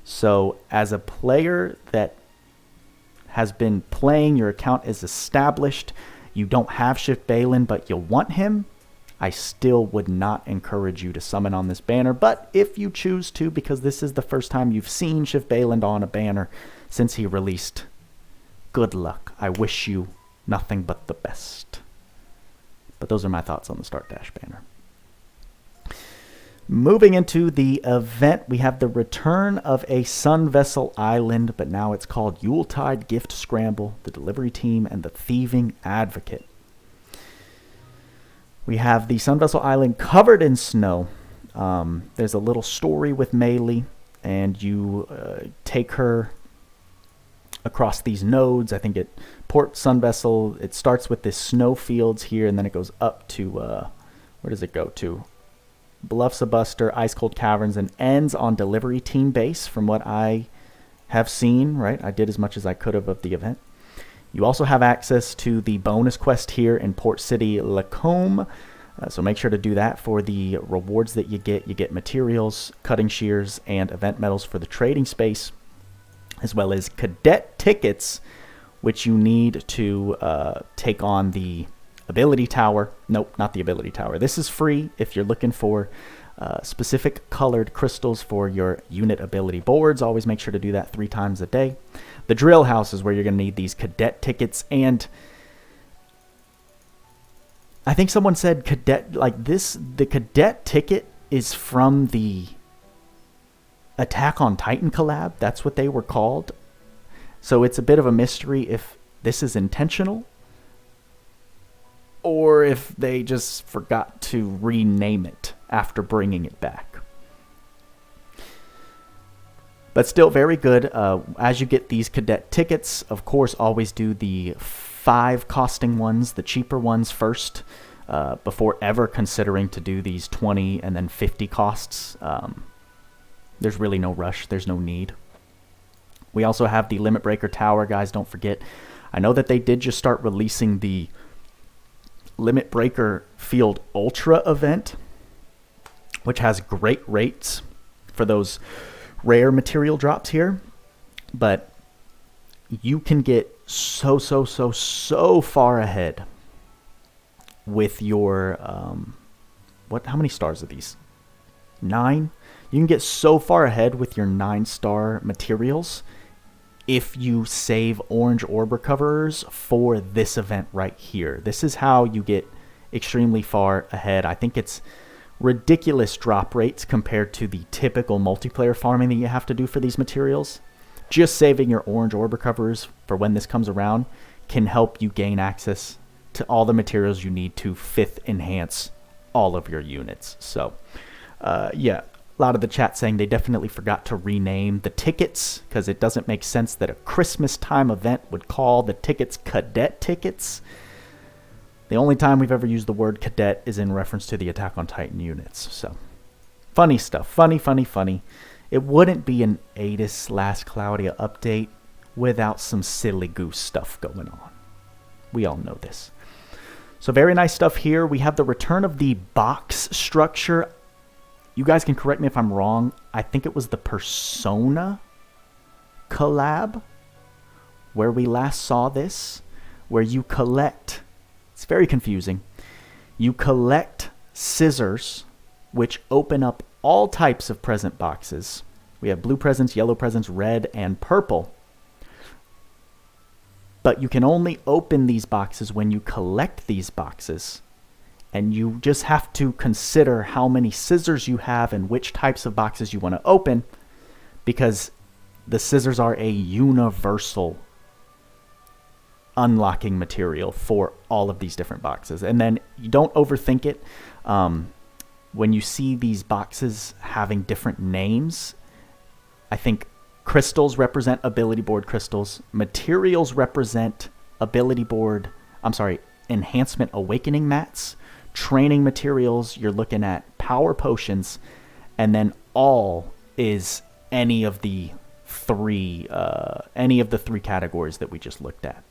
A: So, as a player that has been playing, your account is established, you don't have Shift Bayland, but you want him, I still would not encourage you to summon on this banner. But if you choose to, because this is the first time you've seen Shift Bayland on a banner since he released, good luck. I wish you nothing but the best. But those are my thoughts on the Start Dash banner. Moving into the event, we have the return of a Sun Vessel Island, but now it's called Yuletide Gift Scramble, the Delivery Team, and the Thieving Advocate. We have the Sun Vessel Island covered in snow. There's a little story with SMayly, and you take her across these nodes. I think at Port Sun Vessel, it starts with this snow fields here, and then it goes up to, where does it go to? Bluffs of Buster, Ice Cold Caverns, and ends on Delivery Team base from what I have seen, right? I did as much as I could of the event. You also have access to the bonus quest here in Port City Lacombe. So make sure to do that for the rewards that you get. You get materials, cutting shears, and event medals for the trading space, as well as cadet tickets, which you need to take on the ability tower. Nope, not the ability tower. This is free if you're looking for specific colored crystals for your unit ability boards. Always make sure to do that 3 times a day. The drill house is where you're going to need these cadet tickets, and I think someone said cadet, like this, the cadet ticket is from the Attack on Titan collab. That's what they were called. So it's a bit of a mystery if this is intentional or if they just forgot to rename it after bringing it back. But still very good. As you get these cadet tickets, of course, always do the 5 costing ones, the cheaper ones first, before ever considering to do these 20 and then 50 costs. There's really no rush. There's no need. We also have the Limit Breaker Tower, guys. Don't forget. I know that they did just start releasing the Limit Breaker Field Ultra event, which has great rates for those rare material drops here. But you can get so far ahead with your how many stars are these? 9. You can get so far ahead with your 9-star materials if you save orange orb recoverers for this event right here. This is how you get extremely far ahead. I think it's ridiculous drop rates compared to the typical multiplayer farming that you have to do for these materials. Just saving your orange orb recoverers for when this comes around can help you gain access to all the materials you need to 5th enhance all of your units. So, yeah, a lot of the chat saying they definitely forgot to rename the tickets because it doesn't make sense that a Christmas time event would call the tickets cadet tickets. The only time we've ever used the word cadet is in reference to the Attack on Titan units. So, funny stuff. Funny. It wouldn't be an Adis Last Cloudia update without some silly goose stuff going on. We all know this. So very nice stuff here. We have the return of the box structure. You guys can correct me if I'm wrong. I think it was the Persona collab where we last saw this, where you collect, it's very confusing, you collect scissors which open up all types of present boxes. We have blue presents, yellow presents, red, and purple. But you can only open these boxes when you collect these boxes. And you just have to consider how many scissors you have and which types of boxes you want to open, because the scissors are a universal unlocking material for all of these different boxes. And then you don't overthink it. When you see these boxes having different names, I think crystals represent ability board crystals. Materials represent enhancement awakening mats. Training materials, you're looking at power potions. And then all is any of the three categories that we just looked at.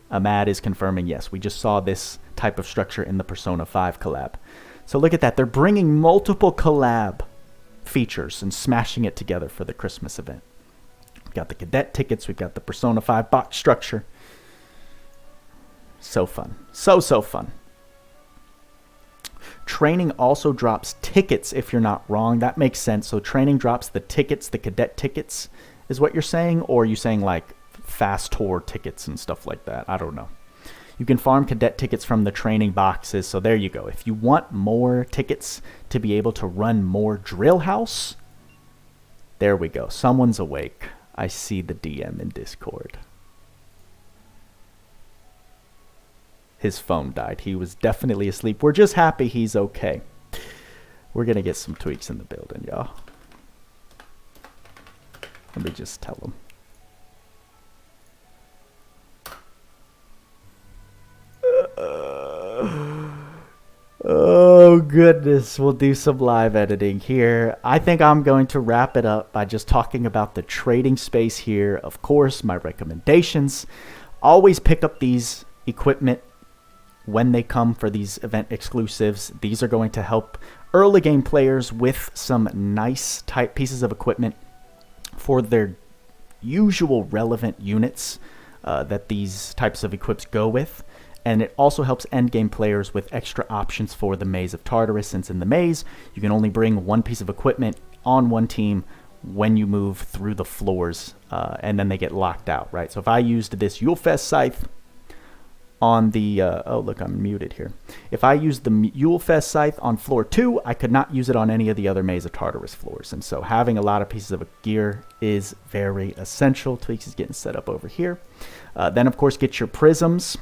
A: Ahmad is confirming, yes, we just saw this type of structure in the Persona 5 collab. So look at that. They're bringing multiple collab features and smashing it together for the Christmas event. We've got the cadet tickets. We've got the Persona 5 box structure. So fun. So fun. Training also drops tickets, if you're not wrong. That makes sense. So training drops the tickets, the cadet tickets is what you're saying? Or are you saying like fast tour tickets and stuff like that? I don't know. You can farm cadet tickets from the training boxes. So there you go. If you want more tickets to be able to run more drill house, there we go. Someone's awake. I see the DM in Discord. His phone died. He was definitely asleep. We're just happy he's okay. We're going to get some Tweacz in the building, y'all. Let me just tell him. Oh, goodness. We'll do some live editing here. I think I'm going to wrap it up by just talking about the trading space here. Of course, my recommendations. Always pick up these equipment when they come for these event exclusives. These are going to help early game players with some nice type pieces of equipment for their usual relevant units that these types of equips go with. And it also helps endgame players with extra options for the Maze of Tartarus, since in the Maze, you can only bring one piece of equipment on one team when you move through the floors, and then they get locked out, right? So if I used this Yule Fest Scythe on the... oh, look, I'm muted here. If I used the Yule Fest Scythe on floor 2, I could not use it on any of the other Maze of Tartarus floors. And so having a lot of pieces of gear is very essential. Tweacz is getting set up over here. Then, of course, get your prisms.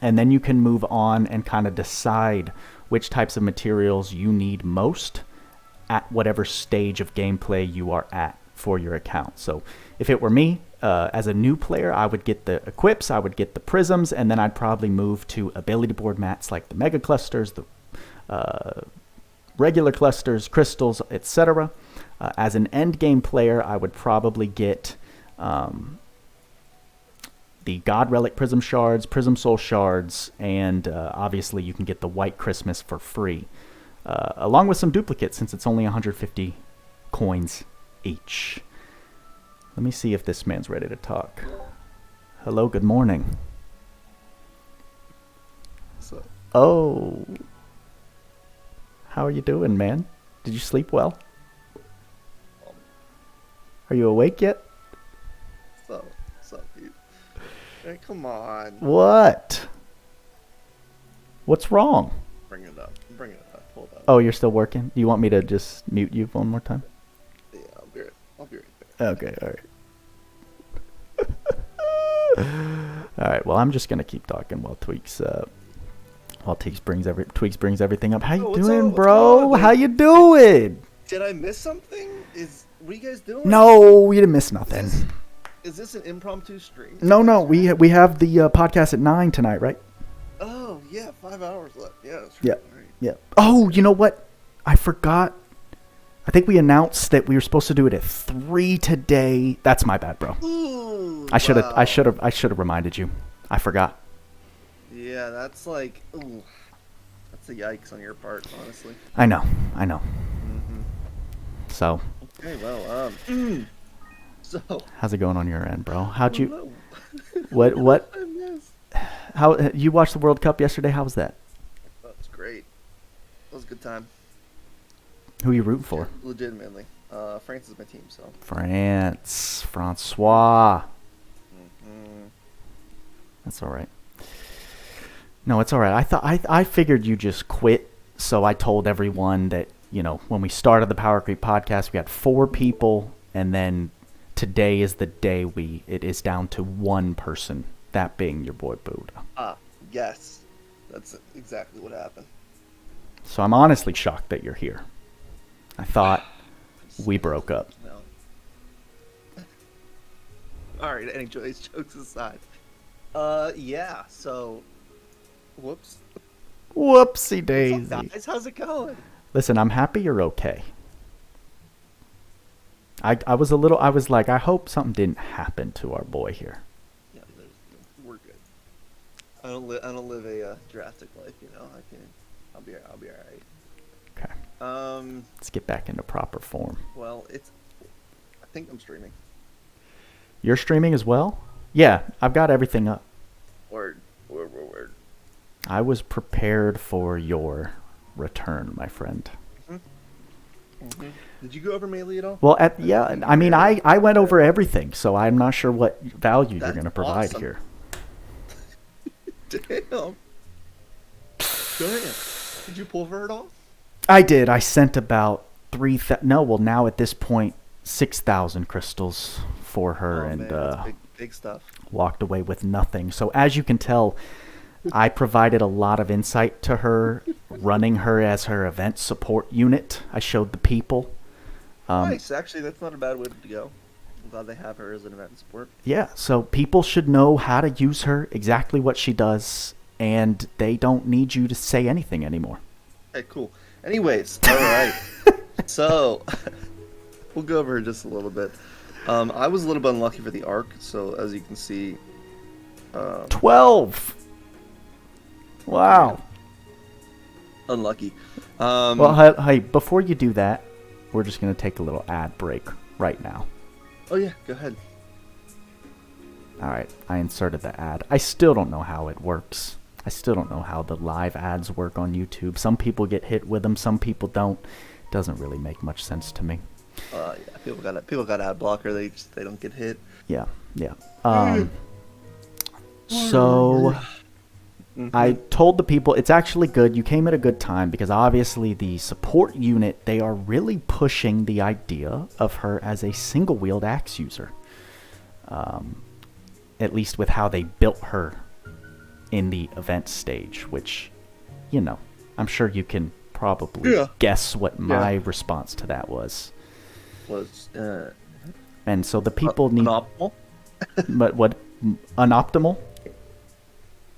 A: And then you can move on and kind of decide which types of materials you need most at whatever stage of gameplay you are at for your account. So if it were me, as a new player, I would get the equips, I would get the prisms, and then I'd probably move to ability board mats like the mega clusters, the regular clusters, crystals, etc. As an end game player, I would probably get... the God Relic Prism Shards, Prism Soul Shards, and obviously you can get the White Christmas for free, along with some duplicates since it's only 150 coins each. Let me see if this man's ready to talk. Hello, good morning.
B: So,
A: oh. How are you doing, man? Did you sleep well? Are you awake yet?
B: what's up, dude? Hey, come on.
A: What? What's wrong?
B: Bring it up. Bring it up. Hold on.
A: Oh, you're still working? Do you want me to just mute you one more time?
B: Yeah, I'll be right there.
A: Okay, alright. Alright, well, I'm just going to keep talking while Tweacz brings everything up. How you doing, bro? How you doing?
B: Did I miss something? What are you guys doing?
A: No, you didn't miss nothing.
B: Is this an impromptu stream?
A: No, we have the podcast at 9 tonight, right?
B: Oh, yeah, 5 hours left. Yeah, that's right.
A: Yeah.
B: Right.
A: Yeah. Oh, you know what? I forgot. I think we announced that we were supposed to do it at 3 today. That's my bad, bro.
B: Ooh,
A: I should
B: wow.
A: have reminded you. I forgot.
B: Yeah, that's like, ooh, that's a yikes on your part, honestly.
A: I know.
B: Mm-hmm.
A: So.
B: Okay, well, so.
A: How's it going on your end, bro? How'd you?
B: Know.
A: What?
B: I missed.
A: How you watched the World Cup yesterday? How was that?
B: That was great. That was a good time.
A: Who are you rooting for?
B: Legitimately. France is my team, so.
A: France. Francois.
B: Mm-hmm.
A: That's all right. No, it's all right. I figured you just quit, so I told everyone that, you know, when we started the POWERCREEP podcast, we had 4 people, and then today is the day it is down to 1 person, that being your boy Booda.
B: Yes. That's exactly what happened.
A: So I'm honestly shocked that you're here. I thought we broke up.
B: No. All right, anyways, jokes aside. Yeah, so... Whoops.
A: Whoopsie daisy.
B: What's up, guys? How's it going?
A: Listen, I'm happy you're okay. I was like, I hope something didn't happen to our boy here.
B: Yeah, we're good. I don't live a drastic life, you know. I'll be all right.
A: Okay. Let's get back into proper form.
B: Well, I think I'm streaming.
A: You're streaming as well? Yeah, I've got everything up.
B: Word.
A: I was prepared for your return, my friend.
B: Mm-hmm. Did you go over SMayly at all?
A: Well, I mean, I went over everything, so I'm not sure what value you're going to provide
B: awesome.
A: here.
B: Damn. Did you pull for it all?
A: I did. I sent about 3,000. No, well, now at this point, 6,000 crystals for her, and
B: man, big stuff.
A: Walked away with nothing. So as you can tell, I provided a lot of insight to her, running her as her event support unit. I showed the people.
B: Nice. Actually, that's not a bad way to go. I'm glad they have her as an event support.
A: Yeah, so people should know how to use her, exactly what she does, and they don't need you to say anything anymore.
B: Okay, cool. Anyways, all right. So, we'll go over just a little bit. I was a little bit unlucky for the arc, so as you can see...
A: 12! Wow.
B: Unlucky.
A: Well, hey, before you do that, we're just going to take a little ad break right now.
B: Oh yeah, go ahead.
A: All right, I inserted the ad. I still don't know how it works. I still don't know how the live ads work on YouTube. Some people get hit with them, some people don't. Doesn't really make much sense to me.
B: Yeah, people got ad blocker. They don't get hit.
A: Yeah. So I told the people it's actually good. You came at a good time because obviously the support unit, they are really pushing the idea of her as a single wield axe user. At least with how they built her in the event stage, which, I'm sure you can probably guess what my response to that was. And so the people need...
B: Unoptimal?
A: But what? Unoptimal?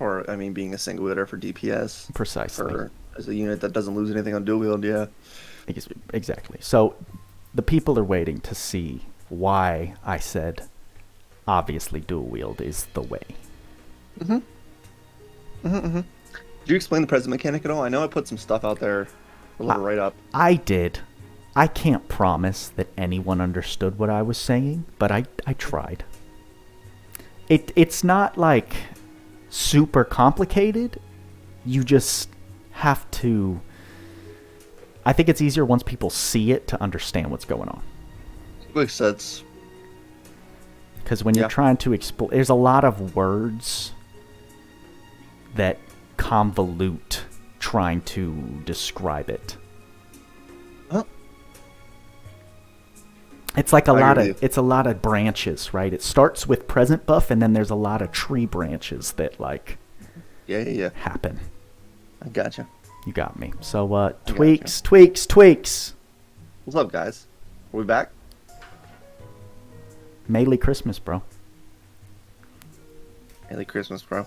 B: Or, I mean, being a single wielder for DPS.
A: Precisely.
B: As a unit that doesn't lose anything on dual wield, yeah.
A: Exactly. So the people are waiting to see why I said, obviously, dual wield is the way.
B: Did you explain the present mechanic at all? I know I put some stuff out there, a little write-up.
A: I did. I can't promise that anyone understood what I was saying, but I tried. It's not like super complicated. You just have to... I think it's easier once people see it to understand what's going on.
B: Makes sense.
A: Because when you're trying to explain... There's a lot of words that convolute trying to describe it.
B: Huh?
A: It's like a lot of branches, right? It starts with present buff, and then there's a lot of tree branches that happen.
B: I gotcha.
A: You got me. So Tweacz.
B: What's up, guys? Are we back?
A: SMayly Christmas, bro.
B: Merry Christmas, bro.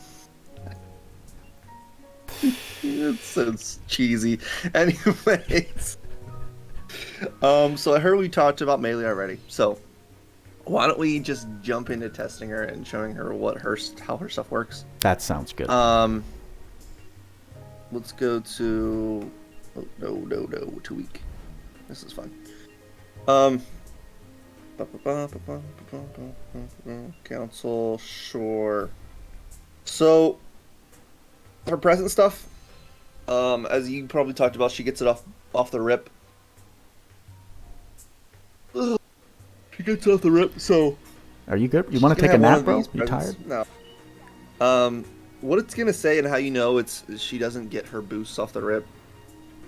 B: It's so cheesy. Anyways. So I heard we talked about SMayly already. So why don't we just jump into testing her and showing her how her stuff works?
A: That sounds good.
B: Let's go to no, tweak. This is fun. Council, sure. So her present stuff, as you probably talked about, she gets it off the rip. She gets it off the rip. So
A: are you good? You want to take a nap, bro? You tired?
B: No. What it's gonna say and how you know she doesn't get her boosts off the rip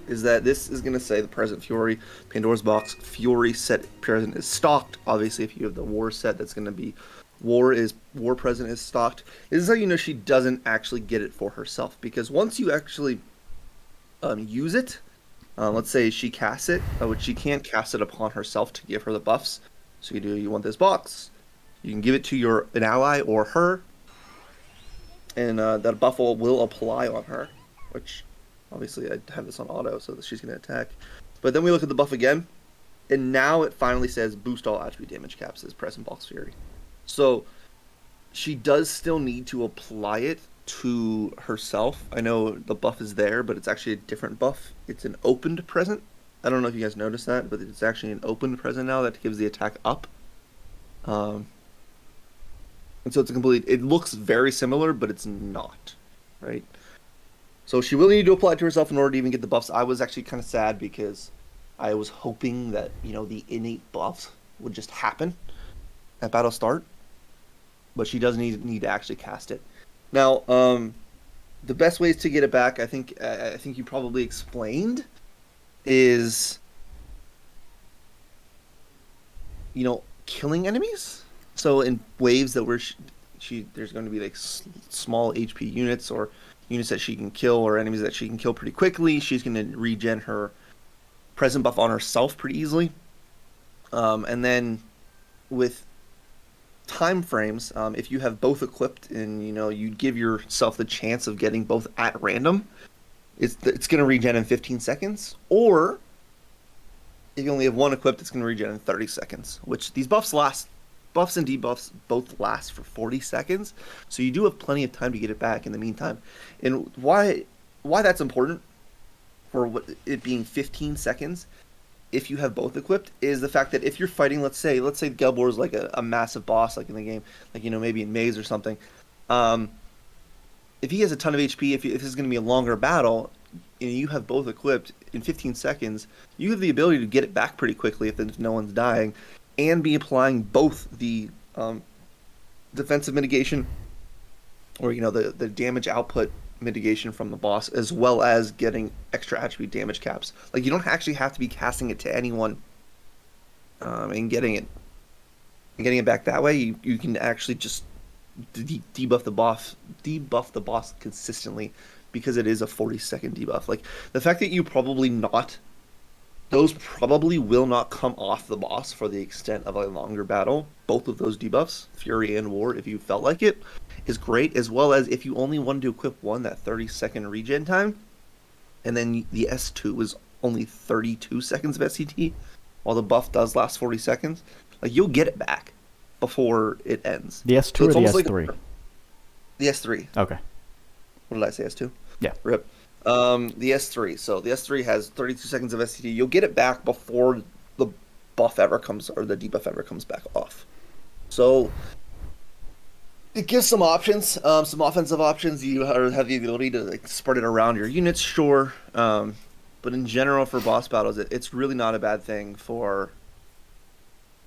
B: is that this is gonna say the present Fury, Pandora's Box, Fury set present is stocked. Obviously, if you have the War set, that's gonna be War present is stocked. This is how you know she doesn't actually get it for herself, because once you actually use it, let's say she casts it, which she can't cast it upon herself to give her the buffs. So you want this box, you can give it to an ally or her, and that buff will apply on her, which obviously I have this on auto so that she's going to attack. But then we look at the buff again, and now it finally says boost all attribute damage caps as present box Fury. So she does still need to apply it to herself. I know the buff is there, but it's actually a different buff. It's an opened present. I don't know if you guys noticed that, but it's actually an opened present now that gives the attack up. And so it looks very similar, but it's not, right? So she will need to apply it to herself in order to even get the buffs. I was actually kind of sad because I was hoping that, the innate buffs would just happen at battle start. But she does need to actually cast it. Now, the best ways to get it back, I think you probably explained, is, killing enemies. So in waves that there's going to be like small HP units or units that she can kill or enemies that she can kill pretty quickly. She's going to regen her present buff on herself pretty easily. And then with time frames, if you have both equipped and you give yourself the chance of getting both at random, it's going to regen in 15 seconds. Or if you only have one equipped, it's going to regen in 30 seconds, which these buffs last buffs and debuffs both last for 40 seconds, so you do have plenty of time to get it back in the meantime. And why that's important for it being 15 seconds if you have both equipped is the fact that if you're fighting, let's say Gelbor is like a massive boss, like in the game, like, you know, maybe in Maze or something. If he has a ton of HP, if this is going to be a longer battle, and you have both equipped in 15 seconds, you have the ability to get it back pretty quickly if no one's dying, and be applying both the defensive mitigation, or, you know, the damage output mitigation from the boss, as well as getting extra attribute damage caps. Like, you don't actually have to be casting it to anyone and getting it back that way. You can actually just debuff the boss consistently, because it is a 40-second debuff. Like, the fact that those probably will not come off the boss for the extent of a longer battle. Both of those debuffs, Fury and War, if you felt like it, is great, as well as if you only wanted to equip one, that 30-second regen time, and then the S2 is only 32 seconds of SCT, while the buff does last 40 seconds. Like, you'll get it back before it ends.
A: The S2 or the S3?
B: Like the S3.
A: Okay.
B: What did I say, S2?
A: Yeah.
B: RIP. The S3. So the S3 has 32 seconds of SCT. You'll get it back before the buff ever comes, or the debuff ever comes back off. So it gives some options, some offensive options. You have the ability to, like, spread it around your units, sure. But in general, for boss battles, it's really not a bad thing for,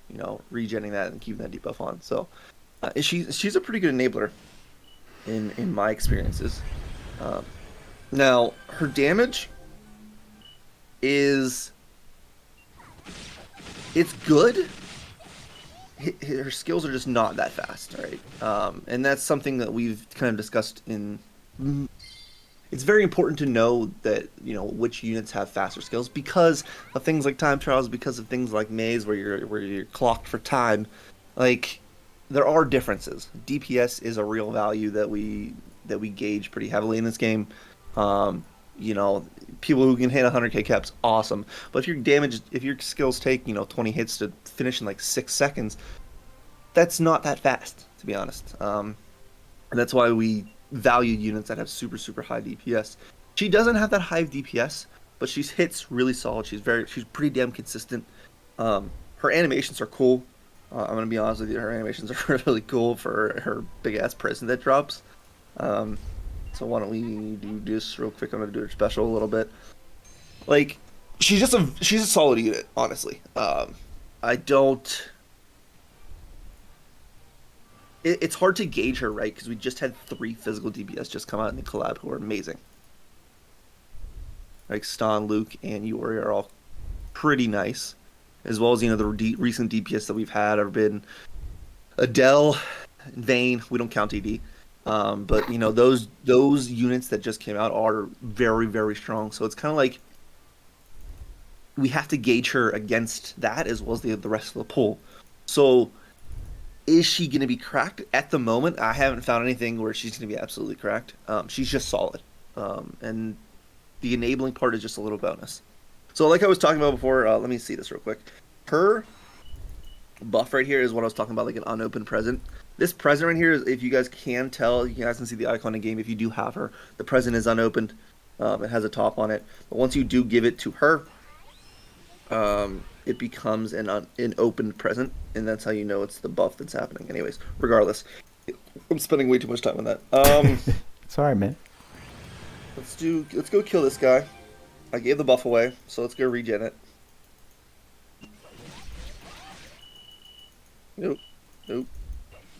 B: you know, regenning that and keeping that debuff on. So she's a pretty good enabler in my experiences. Now, her damage it's good. Her skills are just not that fast, right? And that's something that we've kind of discussed in... It's very important to know that, you know, which units have faster skills, because of things like time trials, because of things like Maze, where you're clocked for time. Like, there are differences. DPS is a real value that we gauge pretty heavily in this game. You know, people who can hit 100k caps, awesome. But if your skills take, you know, 20 hits to finish in like 6 seconds, that's not that fast, to be honest. And that's why we value units that have super, super high DPS. She doesn't have that high of DPS, but she hits really solid. She's pretty damn consistent. Her animations are cool. I'm gonna be honest with you, her animations are really cool for her big ass prison that drops. So why don't we do this real quick? I'm gonna do her special a little bit. Like, she's a solid unit, honestly. It's hard to gauge her, right? Because we just had 3 physical DPS just come out in the collab who are amazing. Like Stan, Luke, and Yuri are all pretty nice, as well as, you know, the recent DPS that we've had have been Adel, Vayne. We don't count ED. But, you know, those units that just came out are very, very strong. So it's kind of like we have to gauge her against that, as well as the rest of the pool. So is she going to be cracked? At the moment, I haven't found anything where she's going to be absolutely cracked. She's just solid. And the enabling part is just a little bonus. So like I was talking about before, let me see this real quick. Her buff right here is what I was talking about, like an unopened present. This present right here is, if you guys can tell, you guys can see the icon in game if you do have her. The present is unopened. It has a top on it. But once you do give it to her, it becomes an opened present, and that's how you know it's the buff that's happening. Anyways, regardless, I'm spending way too much time on that.
A: Sorry, man.
B: Let's go kill this guy. I gave the buff away, so let's go regen it. Nope. We're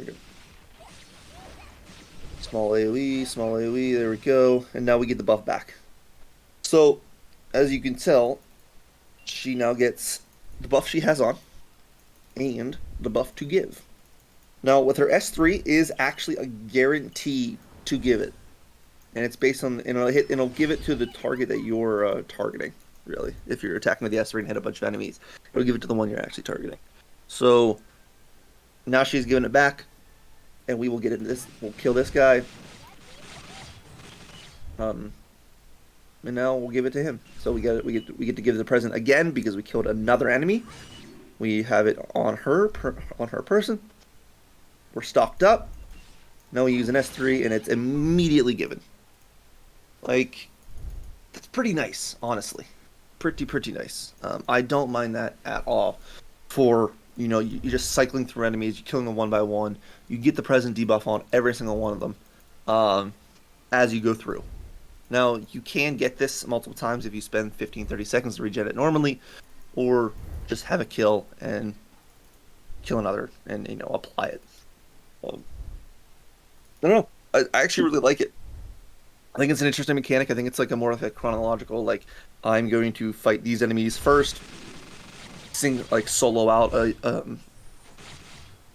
B: good. Small AoE, there we go. And now we get the buff back. So, as you can tell, she now gets the buff she has on, and the buff to give. Now, with her S3 is actually a guarantee to give it. And it's based on, and it'll give it to the target that you're targeting, really. If you're attacking with the S3 and hit a bunch of enemies, it'll give it to the one you're actually targeting. So, now she's giving it back, and we will get into this. We'll kill this guy. And now we'll give it to him. So we get to give the present again because we killed another enemy. We have it on her on her person. We're stocked up. Now we use an S3 and it's immediately given. Like, that's pretty nice, honestly. Pretty nice. I don't mind that at all. For, you're just cycling through enemies, you're killing them one by one. You get the present debuff on every single one of them as you go through. Now, you can get this multiple times if you spend 15-30 seconds to regen it normally, or just have a kill and kill another and, apply it. I don't know. I actually really like it. I think it's an interesting mechanic. I think it's like a more of a chronological, like, I'm going to fight these enemies first, solo out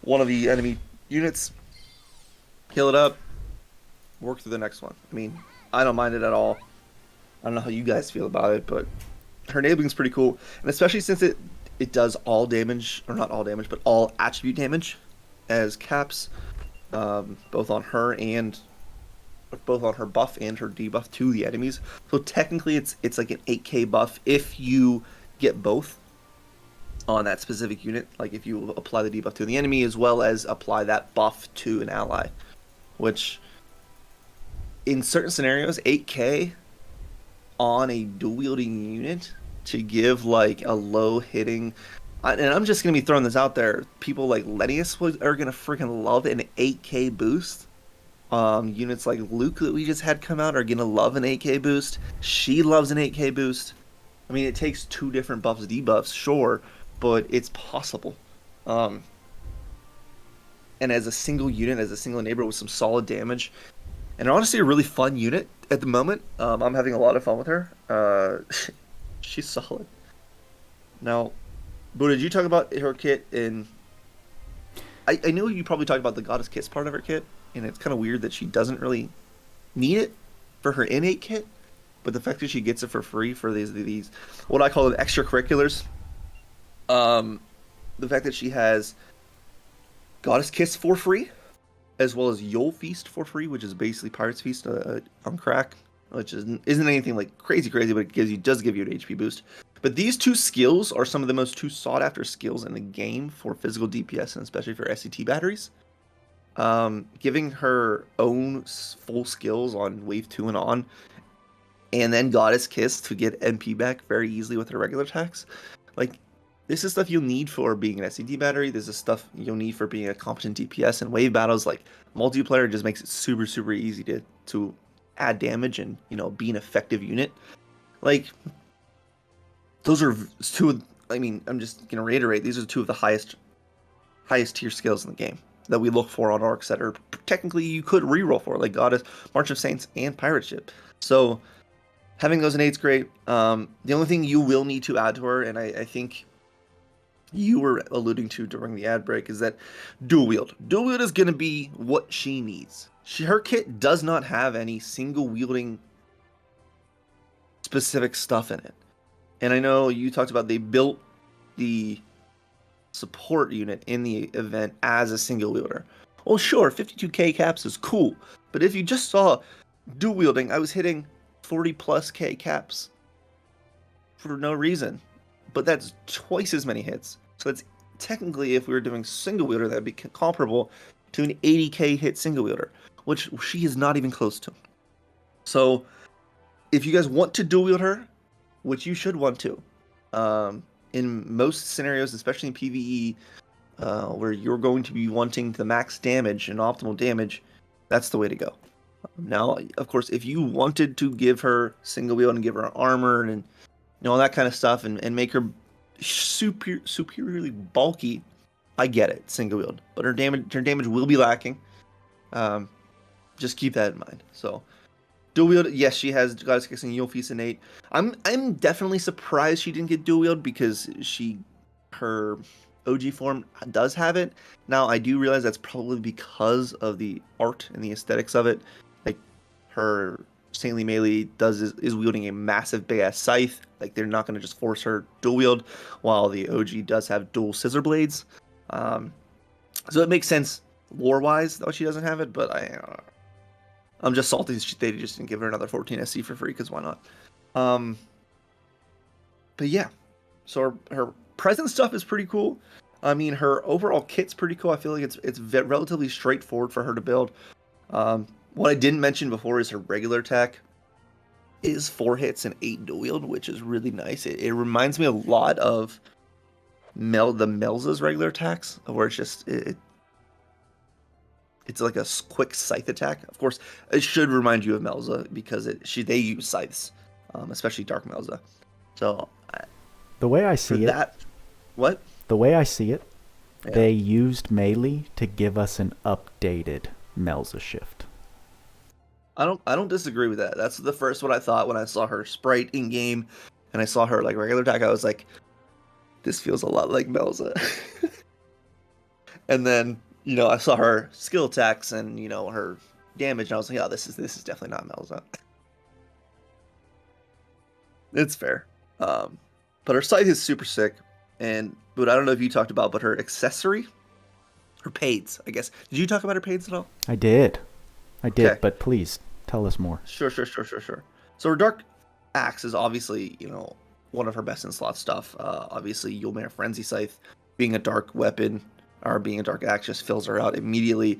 B: one of the enemy units, kill it up, work through the next one. I mean, I don't mind it at all. I don't know how you guys feel about it, but her enabling's pretty cool, and especially since it does all damage, or not all damage, but all attribute damage as caps, both on her buff and her debuff to the enemies. So technically, it's like an 8k buff if you get both on that specific unit. Like if you apply the debuff to the enemy as well as apply that buff to an ally, which in certain scenarios, 8k on a dual wielding unit to give like a low hitting, and I'm just gonna be throwing this out there. People like Lenius are gonna freaking love an 8k boost. Units like Luke that we just had come out are gonna love an 8k boost. She loves an 8k boost. I mean, it takes two different buffs, debuffs, sure, but it's possible. And as a single unit, as a single neighbor with some solid damage, and honestly a really fun unit at the moment. I'm having a lot of fun with her. She's solid. Now, Booda, did you talk about her kit in... I know you probably talked about the Goddess Kiss part of her kit, and it's kind of weird that she doesn't really need it for her innate kit, but the fact that she gets it for free for these what I call them extracurriculars, the fact that she has Goddess Kiss for free, as well as Yule Feast for free, which is basically Pirate's Feast on crack, which isn't anything like crazy, but it does give you an HP boost. But these two skills are some of the most two sought after skills in the game for physical DPS, and especially for SCT batteries. Giving her own full skills on wave 2 and on, and then Goddess Kiss to get MP back very easily with her regular attacks. Like, this is stuff you'll need for being an SCT battery. This is stuff you'll need for being a competent DPS in wave battles. Like, multiplayer just makes it super easy to add damage and, be an effective unit. Like, those are two of, I mean, I'm just gonna reiterate, these are two of the highest tier skills in the game that we look for on arcs that are technically you could reroll for, like Goddess, March of Saints, and Pirate Ship. So having those in 8's great. The only thing you will need to add to her, and I think you were alluding to during the ad break, is that dual wield. Dual wield is going to be what she needs. Her kit does not have any single wielding specific stuff in it. And I know you talked about they built the support unit in the event as a single wielder. Well, sure, 52k caps is cool, but if you just saw dual wielding, I was hitting 40 plus k caps for no reason, but that's twice as many hits. So that's technically, if we were doing single wielder, that'd be comparable to an 80k hit single wielder, which she is not even close to. So if you guys want to dual wield her, which you should want to, in most scenarios, especially in PvE, where you're going to be wanting the max damage and optimal damage, that's the way to go. Now, of course, if you wanted to give her single wield and give her armor and all that kind of stuff and make her superiorly bulky, I get it, single wield. But her damage will be lacking. Just keep that in mind. So, dual wield, yes, she has Goddess Kiss and Yule Feast innate. I'm definitely surprised she didn't get dual wield because her OG form does have it. Now, I do realize that's probably because of the art and the aesthetics of it. Like, her SMayly is wielding a massive big ass scythe. Like, they're not going to just force her dual wield, while the OG does have dual scissor blades. So it makes sense lore wise that she doesn't have it, but I'm just salty they just didn't give her another 14 SC for free, because why not? But yeah, so her present stuff is pretty cool. I mean, her overall kit's pretty cool. I feel like it's relatively straightforward for her to build. What I didn't mention before is her regular attack is 4 hits and 8 dual wield, which is really nice. It reminds me a lot of the Melza's regular attacks, where it's just it's like a quick scythe attack. Of course, it should remind you of Melza because they use scythes, especially Dark Melza. So
A: the way I see it,
B: what?
A: The way I see it,
B: Yeah.
A: they used SMayly to give us an updated Melza shift.
B: I don't disagree with that. That's the first one I thought when I saw her sprite in game, and I saw her like regular attack. I was like, this feels a lot like Melza. And then I saw her skill attacks and her damage, and I was like, oh, this is definitely not Melza. It's fair. But her scythe is super sick, but I don't know if you talked about, but her accessory, her paids, I guess. Did you talk about her paids at all?
A: I did,
B: Okay.
A: but please tell us more.
B: Sure. So her Dark Axe is obviously, one of her best in slot stuff. Obviously, Yule Frenzy Scythe being a dark weapon or being a dark axe just fills her out immediately.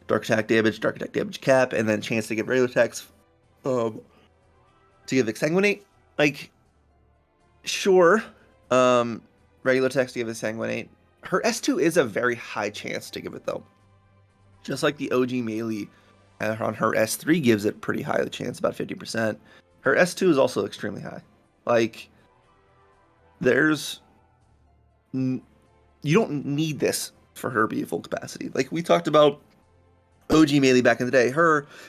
B: Dark attack damage cap, and then chance to give regular attacks to give exsanguinate. Like, sure, regular attacks to give exsanguinate. Her S2 is a very high chance to give it though. Just like the OG melee on her S3 gives it pretty high chance, about 50%. Her S2 is also extremely high. Like, you don't need this for her to be at full capacity. Like we talked about OG melee back in the day,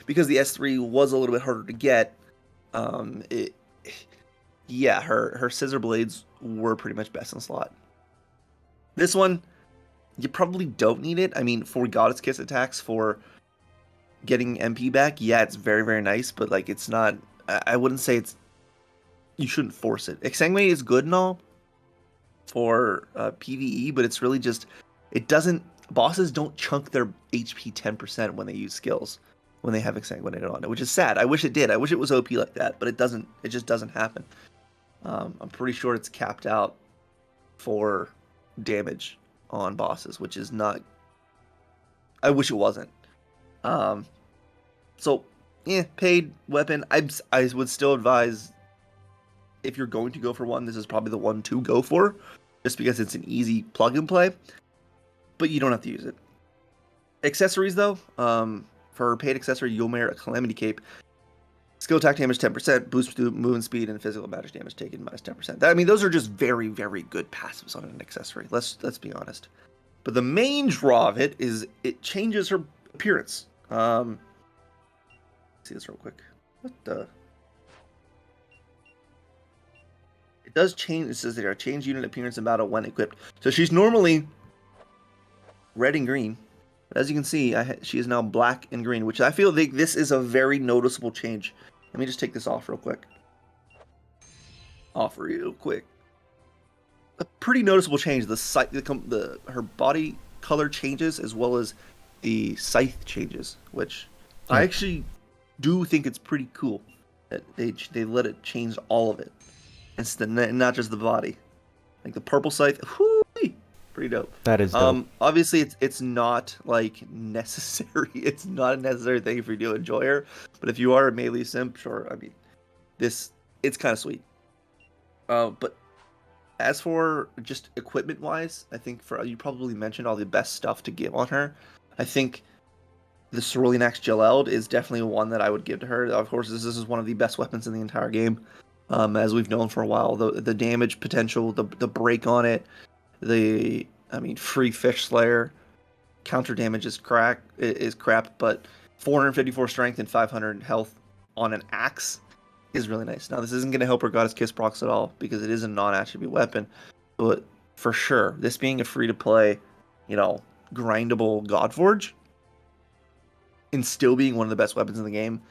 B: because the S3 was a little bit harder to get, her scissor blades were pretty much best in slot. This one, you probably don't need it. I mean, for Goddess Kiss attacks, for getting MP back, yeah, it's very, very nice, but like it's not, I wouldn't say you shouldn't force it. Exsanguinate is good and all for PvE, but it's really just, bosses don't chunk their HP 10% when they use skills, when they have Exsanguinate on it, which is sad. I wish it did. I wish it was OP like that, but it just doesn't happen. I'm pretty sure it's capped out for damage on bosses, which is not, I wish it wasn't. Paid weapon. I would still advise, if you're going to go for one, this is probably the one to go for, just because it's an easy plug and play, but you don't have to use it. Accessories though, for paid accessory, you'll merit a Calamity Cape. Skill attack damage 10%, boost movement speed, and physical magic damage taken minus 10%. I mean, those are just very, very good passives on an accessory. Let's be honest. But the main draw of it is it changes her appearance. Let's see this real quick. What the? It does change. It says there, change unit appearance in battle when equipped. So she's normally red and green. But as you can see, she is now black and green, which I feel like this is a very noticeable change. Let me just take this off real quick. A pretty noticeable change. Her body color changes as well as the scythe changes, which I actually do think it's pretty cool that they let it change all of it, instead, not just the body. Like the purple scythe, whoo-wee, pretty dope.
A: That is dope.
B: Obviously, it's not like necessary. It's not a necessary thing for you to enjoy her. But if you are a melee simp, sure. I mean, it's kind of sweet. But as for just equipment wise, I think you probably mentioned all the best stuff to give on her. I think the Cerulean Axe Jaleld is definitely one that I would give to her. Of course, this is one of the best weapons in the entire game, as we've known for a while. The damage potential, the break on it, free Fish Slayer, counter damage is crap, but 454 strength and 500 health on an axe is really nice. Now, this isn't going to help her Goddess Kiss procs at all, because it is a non-attribute weapon, but for sure, this being a free-to-play, grindable Godforge, and still being one of the best weapons in the game,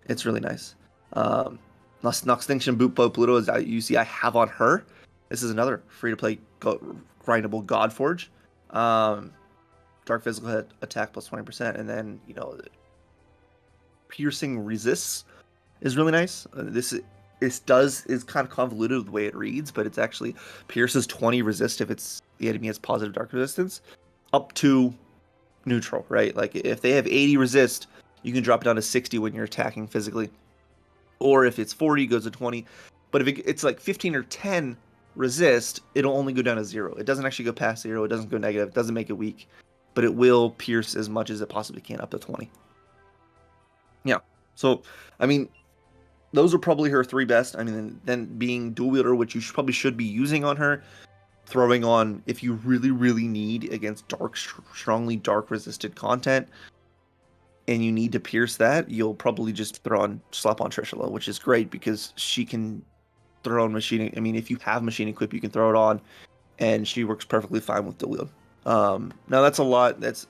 B: it's really nice. Noxtinction Boot Bow Pluto, as you see I have on her. This is another free-to-play grindable Godforge. Dark physical attack plus 20%, and then, piercing resists is really nice. This is kind of convoluted the way it reads, but it's actually pierces 20 resist if the enemy has positive dark resistance, up to neutral, right? Like if they have 80 resist, you can drop it down to 60 when you're attacking physically, or if it's 40, it goes to 20. But if it's like 15 or 10 resist, it'll only go down to 0. It doesn't actually go past 0. It doesn't go negative. It doesn't make it weak, but it will pierce as much as it possibly can, up to 20. Yeah. So, I mean, those are probably her 3 best. I mean, then being dual wielder, which you probably should be using on her, throwing on if you really, really need against strongly dark resisted content, and you need to pierce that, you'll probably just slap on Trishula, which is great because she can throw on machine. I mean, if you have machine equip, you can throw it on, and she works perfectly fine with dual wield. Now that's a lot. That's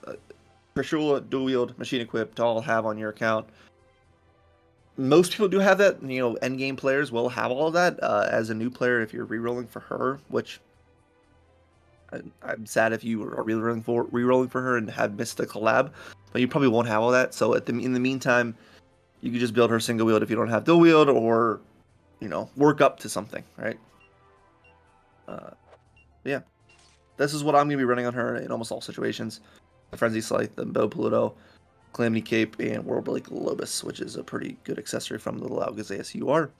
B: Trishula, dual wield, machine equip to all have on your account. Most people do have that. You know, end game players will have all of that. As a new player, if you're rerolling for her, which I'm sad if you are rerolling for her and have missed the collab, but you probably won't have all that. So in the meantime, you can just build her single wield if you don't have dual wield, or work up to something, right? Yeah, this is what I'm gonna be running on her in almost all situations: the Frenzy Scythe, the Bow Pluto, Calamity Cape, and Whirlblade Globus, which is a pretty good accessory from the Loug Zeus UR.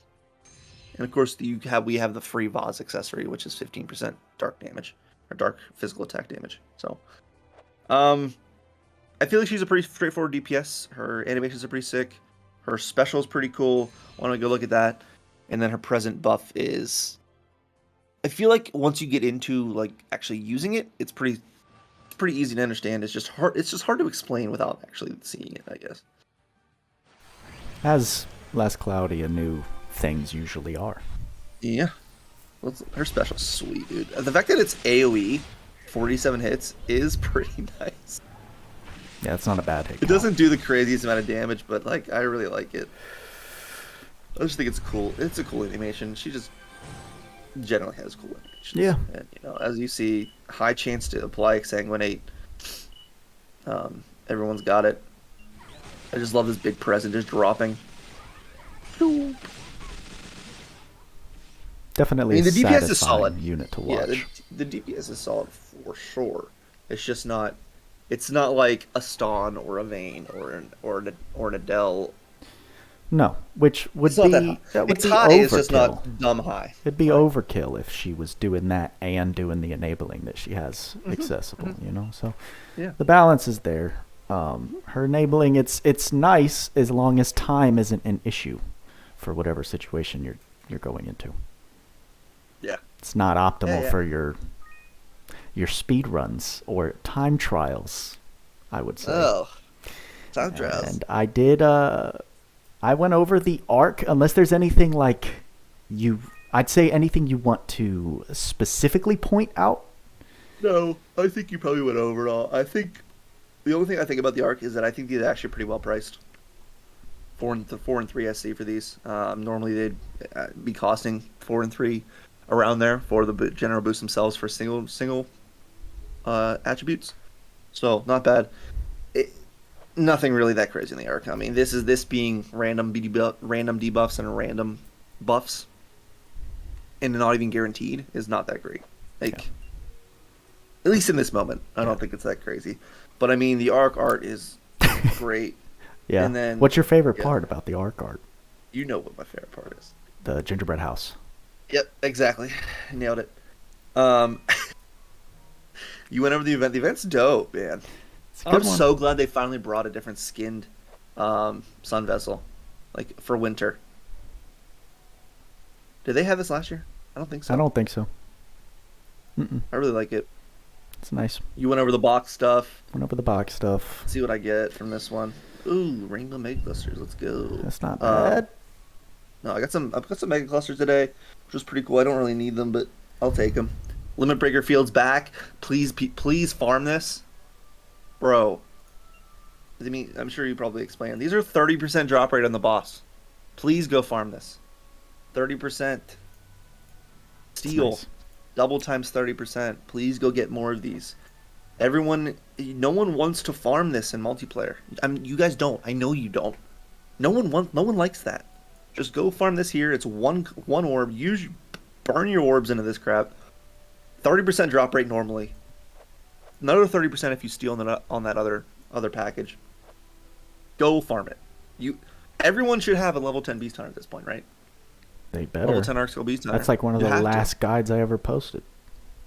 B: And of course, we have the free Vaz accessory, which is 15% dark damage, or dark physical attack damage. So, I feel like she's a pretty straightforward DPS. Her animations are pretty sick. Her special is pretty cool. I want to go look at that. And then her present buff is, I feel like once you get into like actually using it, it's pretty easy to understand. It's just hard to explain without actually seeing it, I guess.
A: As less Cloudia new things usually are.
B: Yeah. Her special's sweet, dude. The fact that it's AoE 47 hits is pretty nice.
A: Yeah, it's not a bad hit.
B: It doesn't do the craziest amount of damage, but like I really like it. I just think it's cool. It's a cool animation. She just generally has cool animations.
A: Yeah.
B: And as you see, high chance to apply Exsanguinate. Everyone's got it. I just love this big present just dropping.
A: Definitely,
B: I mean, the DPS
A: satisfying
B: is solid.
A: Unit to watch.
B: Yeah, the DPS is solid for sure. It's just not. It's not like a Ston or a Vayne or an Adel.
A: No, which would
B: It's
A: be
B: that
A: would
B: it's
A: be
B: high.
A: overkill.
B: It's just not dumb high.
A: It'd be overkill if she was doing that and doing the enabling that she has accessible. So
B: Yeah.
A: the balance is there. Her enabling, it's nice as long as time isn't an issue for whatever situation you're going into.
B: Yeah.
A: It's not optimal
B: Yeah.
A: for your speed runs or time trials, I would say.
B: Oh, time trials.
A: And I did. I went over the arc. Unless there's anything like I'd say anything you want to specifically point out.
B: No, I think you probably went over it all. I think the only thing I think about the arc is that I think these are actually pretty well priced. 4 and 3 SC for these. Normally they'd be costing 4 and 3 around there for the general boost themselves for single attributes. So not bad. Nothing really that crazy in the arc. I mean, this being random debuffs and random buffs, and not even guaranteed, is not that great. Like, at least in this moment, I don't think it's that crazy. But I mean, the arc art is great.
A: Yeah.
B: And then,
A: what's your favorite part about the arc art?
B: You know what my favorite part is.
A: The gingerbread house.
B: Yep, exactly. Nailed it. You went over the event. The event's dope, man. I'm so glad they finally brought a different skinned sun vessel, like for winter. Did they have this last year? I don't think so.
A: I don't think so.
B: I really like it.
A: It's nice.
B: You went over the box stuff.
A: Went over the box stuff.
B: Let's see what I get from this one. Ooh, rainbow mega clusters. Let's go.
A: That's not bad.
B: No, I've got some mega clusters today, which was pretty cool. I don't really need them, but I'll take them. Limit Breaker Field's back. Please farm this. Bro, I mean, I'm sure you probably explained. These are 30% drop rate on the boss. Please go farm this. 30%. Steal.
A: Nice.
B: Double times 30%. Please go get more of these. No one wants to farm this in multiplayer. I mean, you guys don't. I know you don't. No one likes that. Just go farm this here. It's one orb. Burn your orbs into this crap. 30% drop rate normally. Another 30% if you steal on that other package. Go farm it. Everyone should have a level 10 beast hunter at this point, right?
A: They better.
B: Level 10 arc skill beast hunter.
A: That's like one of the last guides I ever posted.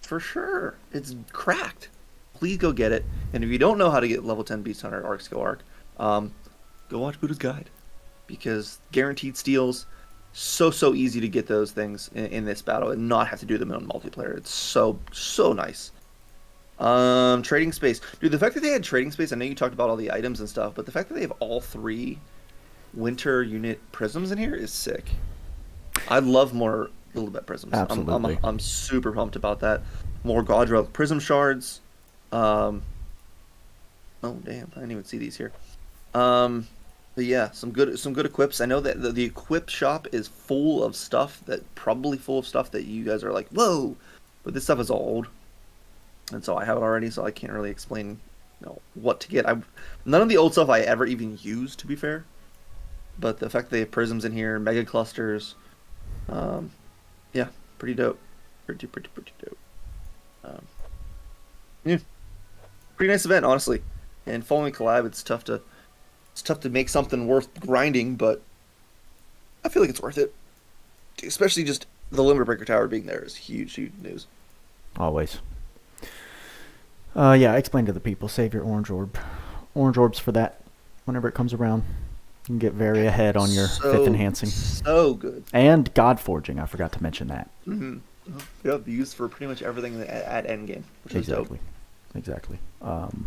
B: For sure. It's cracked. Please go get it. And if you don't know how to get level 10 beast hunter arc skill arc, go watch Booda's guide. Because guaranteed steals, so easy to get those things in this battle and not have to do them in multiplayer. It's so nice. Trading space. Dude, the fact that they had trading space, I know you talked about all the items and stuff, but the fact that they have all 3 winter unit prisms in here is sick. I'd love more little bit prisms.
A: Absolutely.
B: I'm super pumped about that. More Godra prism shards. Oh damn, I didn't even see these here. But yeah, some good equips. I know that the equip shop is full of stuff that you guys are like, whoa, but this stuff is all old, and so I have it already, so I can't really explain, what to get. None of the old stuff I ever even used, to be fair. But the fact that they have prisms in here, mega clusters, yeah, pretty dope. Pretty dope. Yeah, pretty nice event, honestly. And following collab, it's tough to make something worth grinding, but I feel like it's worth it. Especially just the Limit Breaker Tower being there is huge news.
A: Always. Yeah, explain to the people. Save your orange orb. Orange orbs for that whenever it comes around. You can get very ahead on your 5th enhancing.
B: So good.
A: And God Forging, I forgot to mention that.
B: Mm-hmm. Yep, used for pretty much everything at endgame, which is dope.
A: Exactly. None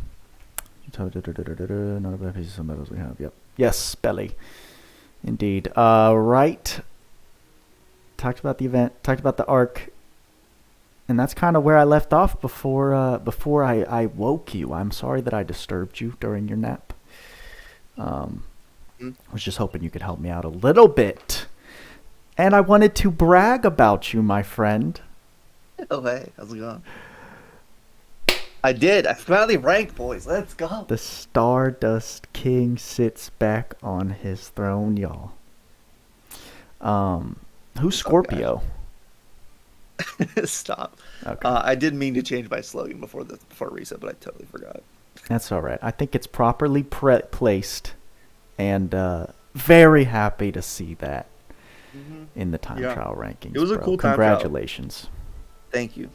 A: of the pieces of metals we have. Yep. Yes, belly. Indeed. Right. Talked about the event. Talked about the arc. And that's kind of where I left off before I woke you. I'm sorry that I disturbed you during your nap. I was just hoping you could help me out a little bit. And I wanted to brag about you, my friend.
B: Oh, hey. How's it going? I did. I finally ranked, boys. Let's go.
A: The Stardust King sits back on his throne, y'all. Who's Scorpio?
B: Stop.
A: Okay.
B: I did mean to change my slogan before reset, but I totally forgot.
A: That's all right. I think it's properly placed, and very happy to see that in the time trial rankings.
B: It was a cool time trial.
A: Congratulations.
B: Thank you.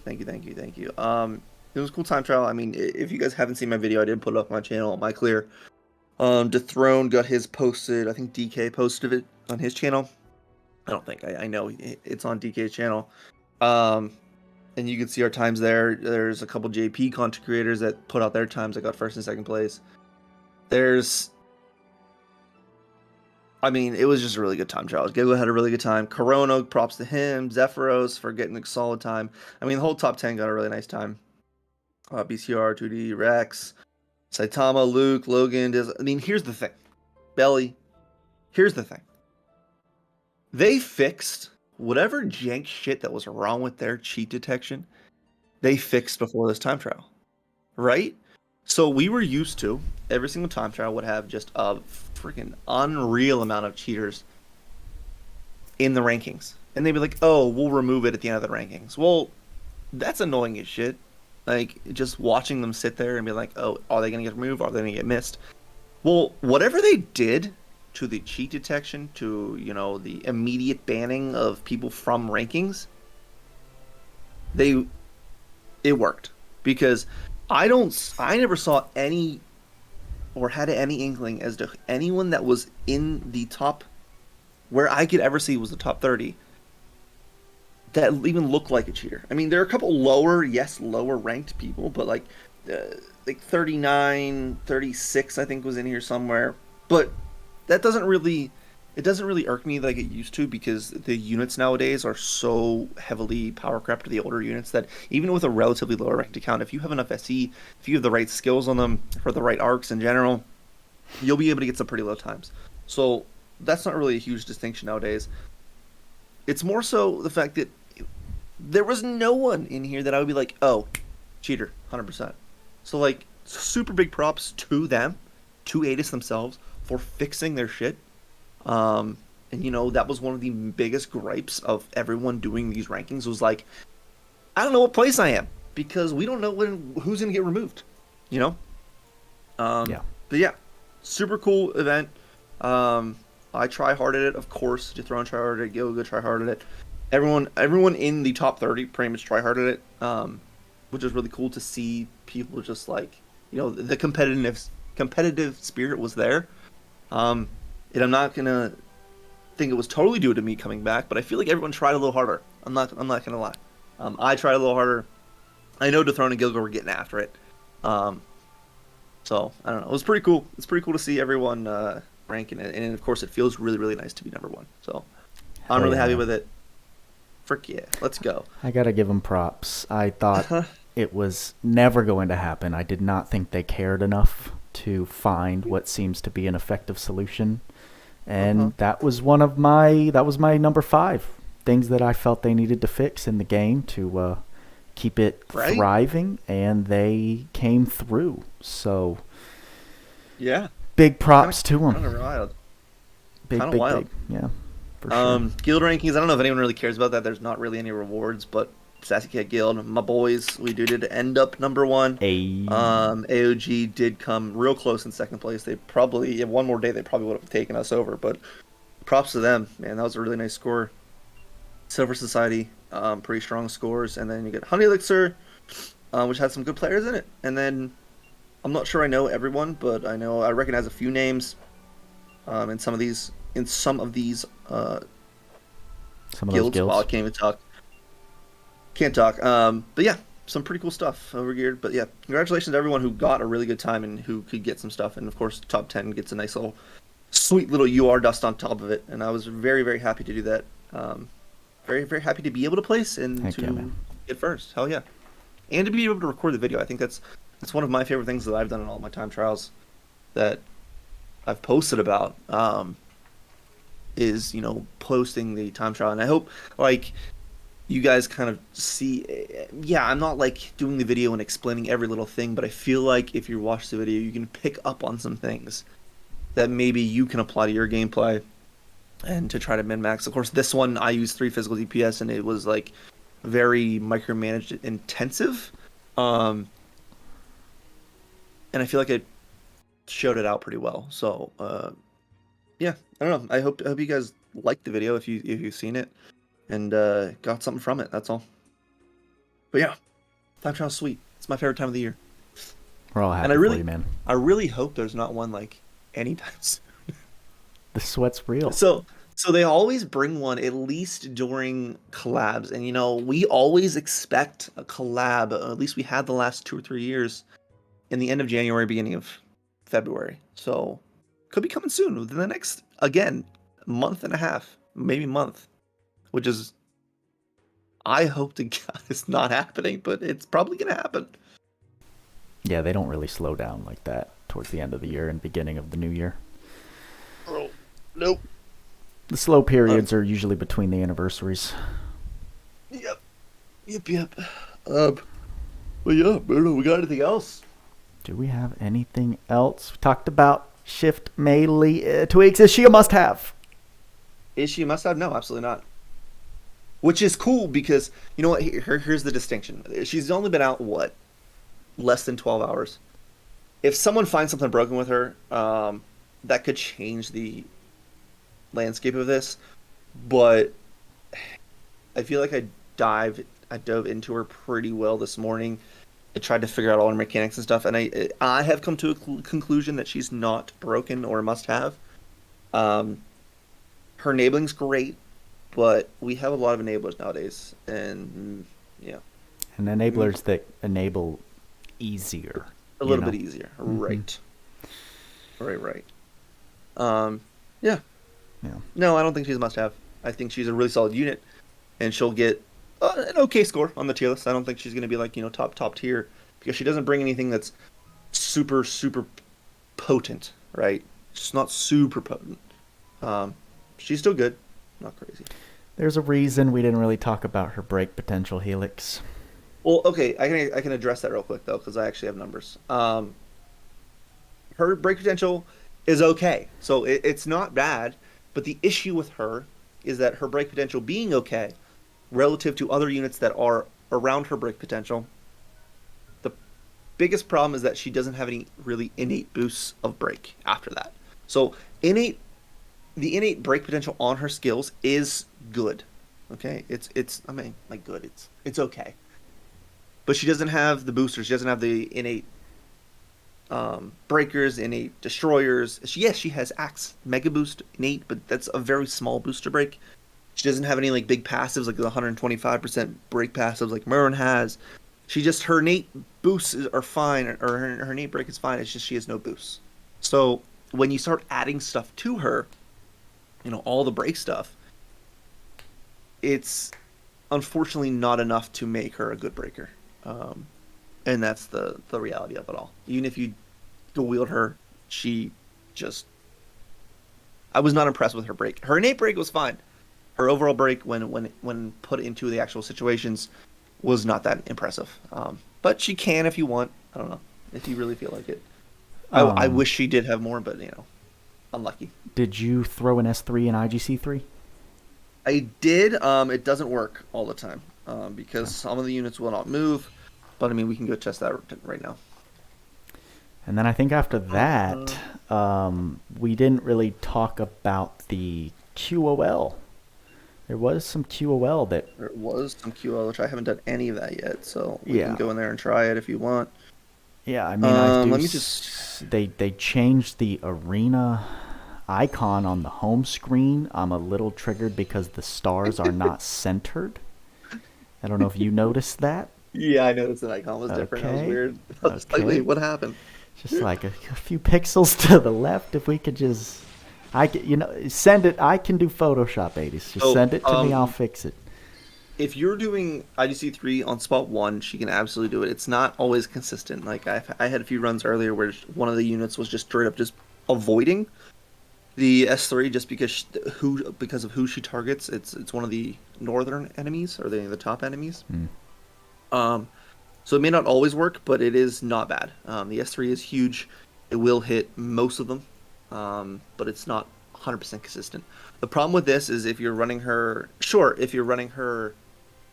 B: It was a cool time trial. I mean, if you guys haven't seen my video, I did put it up on my channel, My Clear. Dethroned got his posted. I think DK posted it on his channel. I don't think. I know it's on DK's channel. And you can see our times there. There's a couple JP content creators that put out their times. I got 1st and 2nd place. It was just a really good time trial. Gigo had a really good time. Corona, props to him. Zephyros for getting a solid time. I mean, the whole top 10 got a really nice time. BCR, 2D, Rex, Saitama, Luke, Logan. Here's the thing. Belly, here's the thing. They fixed whatever jank shit that was wrong with their cheat detection. They fixed before this time trial. Right? So we were used to, every single time trial would have just a freaking unreal amount of cheaters in the rankings. And they'd be like, oh, we'll remove it at the end of the rankings. Well, that's annoying as shit. Like, just watching them sit there and be like, oh, are they going to get removed? Are they going to get missed? Well, whatever they did to the cheat detection, to, the immediate banning of people from rankings, it worked. Because I never saw any, or had any inkling as to anyone that was in the top, where I could ever see was the top 30, that even looked like a cheater. I mean, there are a couple lower ranked people, but like 39, 36, I think was in here somewhere. But that doesn't really irk me like it used to, because the units nowadays are so heavily power crept to the older units that even with a relatively lower ranked account, if you have enough SE, if you have the right skills on them for the right arcs in general, you'll be able to get some pretty low times. So that's not really a huge distinction nowadays. It's more so the fact that there was no one in here that I would be like, oh, cheater, 100%. So, like, super big props to them, to Adis themselves, for fixing their shit. And And that was one of the biggest gripes of everyone doing these rankings was like, I don't know what place I am because we don't know who's going to get removed, you know?
A: Yeah.
B: But yeah, super cool event. I try-harded it, of course. Dethrone try-harded it, Gilga try-harded it. Everyone in the top 30 pretty much try-harded it, which is really cool to see people just like, the competitive spirit was there. And I'm not going to think it was totally due to me coming back, but I feel like everyone tried a little harder. I'm not gonna lie. I tried a little harder. I know Dethrone and Gilga were getting after it. So I don't know. It was pretty cool. It's pretty cool to see everyone ranking it, and of course, it feels really, really nice to be number one. So I'm really happy with it. Frick yeah, let's go.
A: I gotta give them props. I thought it was never going to happen. I did not think they cared enough to find what seems to be an effective solution. And that was my number 5 things that I felt they needed to fix in the game to keep it thriving, and they came through. So
B: yeah,
A: big props to them.
B: Kind of wild.
A: Big,
B: wild.
A: Yeah, for sure.
B: Guild rankings. I don't know if anyone really cares about that. There's not really any rewards, but Sassy Cat Guild, my boys, we did end up number 1. AOG did come real close in second place. They probably, in one more day, they probably would have taken us over, but props to them, man. That was a really nice score. Silver Society, pretty strong scores. And then you get Honey Elixir, which had some good players in it. And then, I'm not sure I know everyone, but I recognize a few names in some of these guilds. Well, I can't even talk. But yeah, some pretty cool stuff overgeared. But yeah, congratulations to everyone who got a really good time and who could get some stuff. And of course, top 10 gets a nice little, sweet little UR dust on top of it. And I was very, very happy to do that. Very, very happy to be able to place and get first. Hell yeah. And to be able to record the video. I think that's one of my favorite things that I've done in all my time trials that I've posted about, is, posting the time trial. And I hope, you guys kind of see, I'm not doing the video and explaining every little thing, but I feel like if you watch the video, you can pick up on some things that maybe you can apply to your gameplay and to try to min-max. Of course, this one, I used 3 physical DPS, and it was, very micromanaged intensive. And I feel like it showed it out pretty well. So, yeah, I don't know. I hope you guys liked the video if you've seen it. And got something from it, that's all. But yeah, time trial's sweet. It's my favorite time of the year.
A: We're all happy for you, man.
B: I really hope there's not one anytime soon.
A: The sweat's real.
B: So they always bring one at least during collabs, and we always expect a collab. At least we had the last 2 or 3 years, in the end of January, beginning of February. So could be coming soon within the next, again, month and a half, maybe month. Which is, I hope to God it's not happening, but it's probably going to happen.
A: Yeah, they don't really slow down like that towards the end of the year and beginning of the new year.
B: Oh, nope.
A: The slow periods are usually between the anniversaries.
B: Yep. But yeah, we got anything else?
A: Do we have anything else? We talked about Shift Melee. Tweacz, is she a must-have?
B: Is she a must-have? No, absolutely not. Which is cool because, you know what, here's the distinction. She's only been out, less than 12 hours. If someone finds something broken with her, that could change the landscape of this. But I feel like I dove into her pretty well this morning. I tried to figure out all her mechanics and stuff, and I have come to a conclusion that she's not broken or a must-have. Her enabling's great. But we have a lot of enablers nowadays, and yeah.
A: And enablers that enable easier.
B: A little bit easier, right. Right. Yeah. No, I don't think she's a must-have. I think she's a really solid unit, and she'll get an okay score on the tier list. I don't think she's going to be top tier, because she doesn't bring anything that's super, super potent, right? She's not super potent. She's still good. Not crazy.
A: There's a reason we didn't really talk about her break potential, Helix.
B: Well, okay, I can address that real quick though, because I actually have numbers. Her break potential is okay, so it's not bad. But the issue with her is that her break potential being okay relative to other units that are around her break potential, the biggest problem is that she doesn't have any really innate boosts of break after that. So the innate break potential on her skills is good. Okay, it's I mean, like, good. It's okay, but she doesn't have the boosters. She doesn't have the innate breakers, innate destroyers. She has axe mega boost innate, but that's a very small booster break. She doesn't have any like big passives like the 125% break passives like Murren has. Her innate boosts are fine, or her innate break is fine. It's just she has no boosts. So when you start adding stuff to her, all the break stuff, it's unfortunately not enough to make her a good breaker. And that's the reality of it all. Even if you dual wield her, I was not impressed with her break. Her innate break was fine. Her overall break, when put into the actual situations, was not that impressive. But she can if you want. I don't know, if you really feel like it. I wish she did have more, but unlucky.
A: Did you throw an S3 in IGC3?
B: I did. It doesn't work all the time because some of the units will not move. But I mean, we can go test that right now.
A: And then I think after that, we didn't really talk about the QOL. There was some QOL
B: which I haven't done any of that yet. So we can go in there and try it if you want.
A: Yeah, I mean, let me just. They changed the arena icon on the home screen. I'm a little triggered because the stars are not centered. I don't know if you noticed that.
B: Yeah, I noticed the icon was different. That was weird. I was like, wait, what happened?
A: Just like a few pixels to the left. If we could just, send it. I can do Photoshop 80s. Just send it to me. I'll fix it.
B: If you're doing IGC3 on spot 1, she can absolutely do it. It's not always consistent. Like I had a few runs earlier where one of the units was just straight up just avoiding the S3 just because of who she targets. It's one of the northern enemies, or the top enemies. So it may not always work, but it is not bad. The S3 is huge. It will hit most of them, but it's not 100% consistent. The problem with this is if you're running her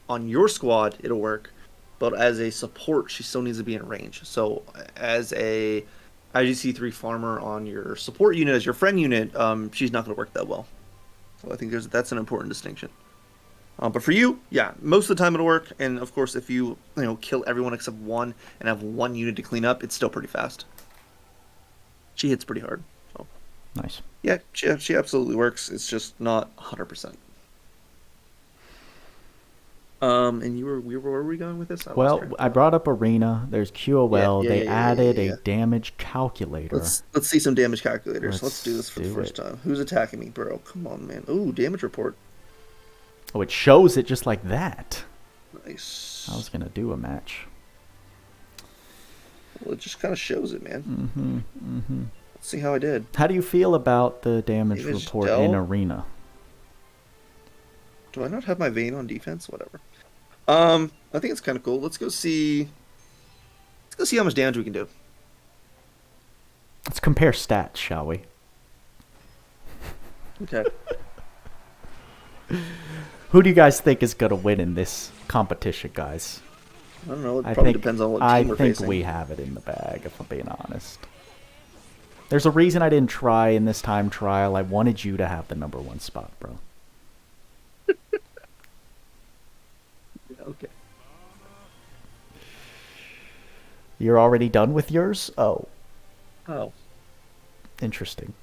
B: on your squad, it'll work, but as a support, she still needs to be in range. So as a IGC3 farmer on your support unit, as your friend unit, she's not going to work that well. So I think that's an important distinction. But for you, most of the time it'll work. And of course, if you kill everyone except one and have one unit to clean up, it's still pretty fast. She hits pretty hard. So.
A: Nice.
B: Yeah, she absolutely works. It's just not 100%. And where were we going with this?
A: I brought up arena. There's QOL. They added a damage calculator.
B: Let's see some damage calculators. Let's do this for the first time. Who's attacking me, bro? Come on, man. Ooh, damage report.
A: Oh, it shows it just like that.
B: Nice.
A: I was going to do a match.
B: Well, it just kind of shows it, man. Let's see how I did.
A: How do you feel about the damage report in arena?
B: Do I not have my vein on defense? Whatever. I think it's kind of cool. Let's go see how much damage we can do.
A: Let's compare stats, shall we?
B: Okay.
A: Who do you guys think is going to win in this competition, guys?
B: I don't know. It probably depends on what team we're facing.
A: I think we have it in the bag, if I'm being honest. There's a reason I didn't try in this time trial. I wanted you to have the number 1 spot, bro.
B: Okay.
A: You're already done with yours? Oh. Interesting.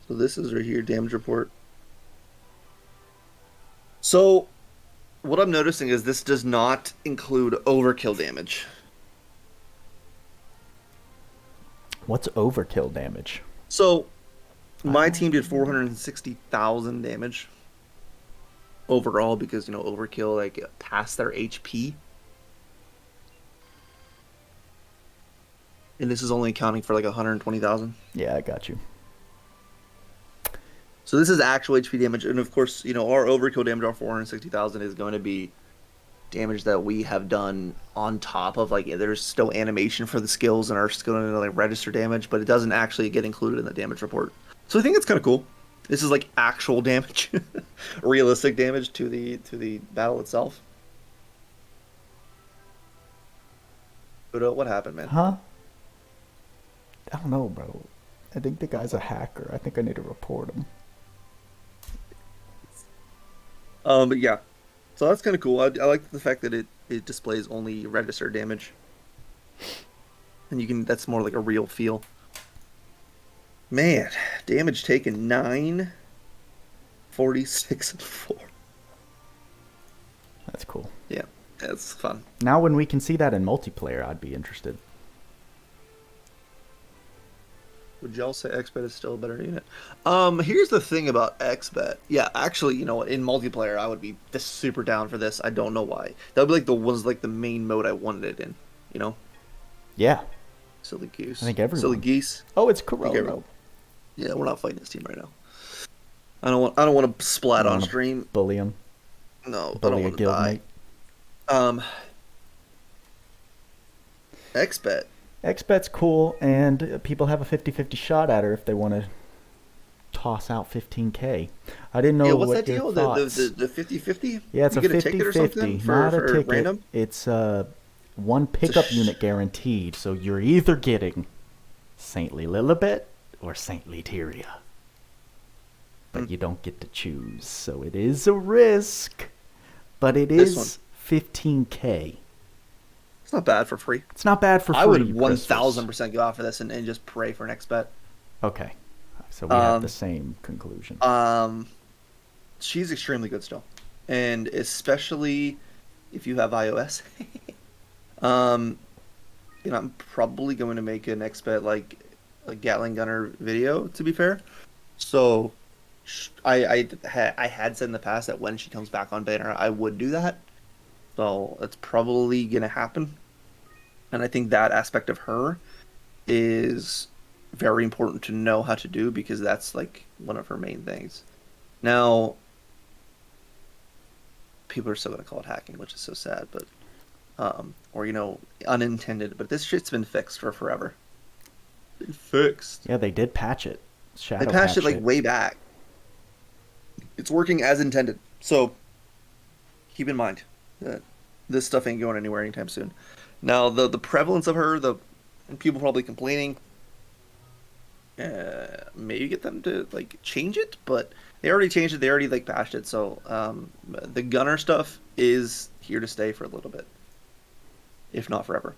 B: So this is right here, damage report. So, what I'm noticing is this does not include overkill damage.
A: What's overkill damage?
B: So, my team did 460,000 damage overall because, overkill, past their HP. And this is only accounting for, 120,000.
A: Yeah, I got you.
B: So this is actual HP damage, and of course, our overkill damage, our 460,000, is going to be damage that we have done on top of, there's still animation for the skills and are still going to register damage, but it doesn't actually get included in the damage report. So I think it's kind of cool. This is like actual damage, realistic damage to the battle itself. Booda, what happened, man?
A: Huh? I don't know, bro. I think the guy's a hacker. I think I need to report him.
B: But yeah, so that's kind of cool. I like the fact that it displays only register damage, and you can that's more like a real feel. Man, damage taken 9, 46, and 4.
A: That's cool.
B: Yeah, that's fun.
A: Now when we can see that in multiplayer, I'd be interested.
B: Would y'all say XBet is still a better unit? Here's the thing about XBet. Yeah, actually, you know what? In multiplayer, I would be super down for this. I don't know why. That would be like the main mode I wanted it in. You know?
A: Yeah.
B: Silly goose.
A: I think everyone.
B: Silly geese.
A: Oh, it's Corona.
B: Yeah, we're not fighting this team right now. I don't want to splat on stream.
A: Bully him.
B: No,
A: Bully
B: I don't
A: a
B: want to
A: guild
B: die.
A: mate.
B: XBet.
A: XBet's cool, and people have a 50-50 shot at her if they want to toss out 15K. I didn't know
B: Yeah, what's
A: what
B: that
A: your
B: deal?
A: thoughts.
B: The 50-50?
A: Yeah, it's
B: you
A: a
B: get a ticket or
A: 50-50,
B: something
A: not a
B: for
A: ticket.
B: random?
A: It's one pickup unit guaranteed, so you're either getting Saintly Lilibet or Saintly Tyria. But you don't get to choose, so it is a risk. But it is 15K.
B: It's not bad for free.
A: It's not bad for free.
B: I would
A: crystals.
B: 1000% go out for this and just pray for an XBet.
A: Okay, so we have the same conclusion.
B: She's extremely good still, and especially if you have iOS. You know, I'm probably going to make an XBet like a Gatling Gunner video. To be fair, so I had said in the past that when she comes back on banner, I would do that. So that's probably gonna happen, and I think that aspect of her is very important to know how to do because that's like one of her main things. Now, people are still gonna call it hacking, which is so sad, but or you know, unintended. But this shit's been fixed for forever. Been fixed.
A: Yeah, they did patch it.
B: They patched it like way back. It's working as intended. So keep in mind that this stuff ain't going anywhere anytime soon. Now the prevalence of her, the people probably complaining. Maybe get them to like change it, but they already changed it. They already like patched it. So the gunner stuff is here to stay for a little bit, if not forever.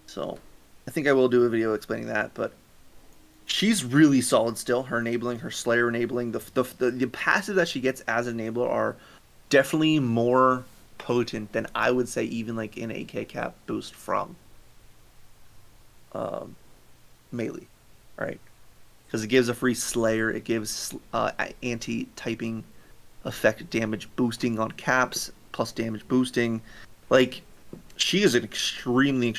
B: So I think I will do a video explaining that, but she's really solid still. Her enabling, her Slayer enabling, the passive that she gets as an enabler are definitely more potent than I would say even like an AK cap boost from SMayly, right? Because it gives a free Slayer, it gives anti-typing effect damage boosting on caps, plus damage boosting. Like, she is an extremely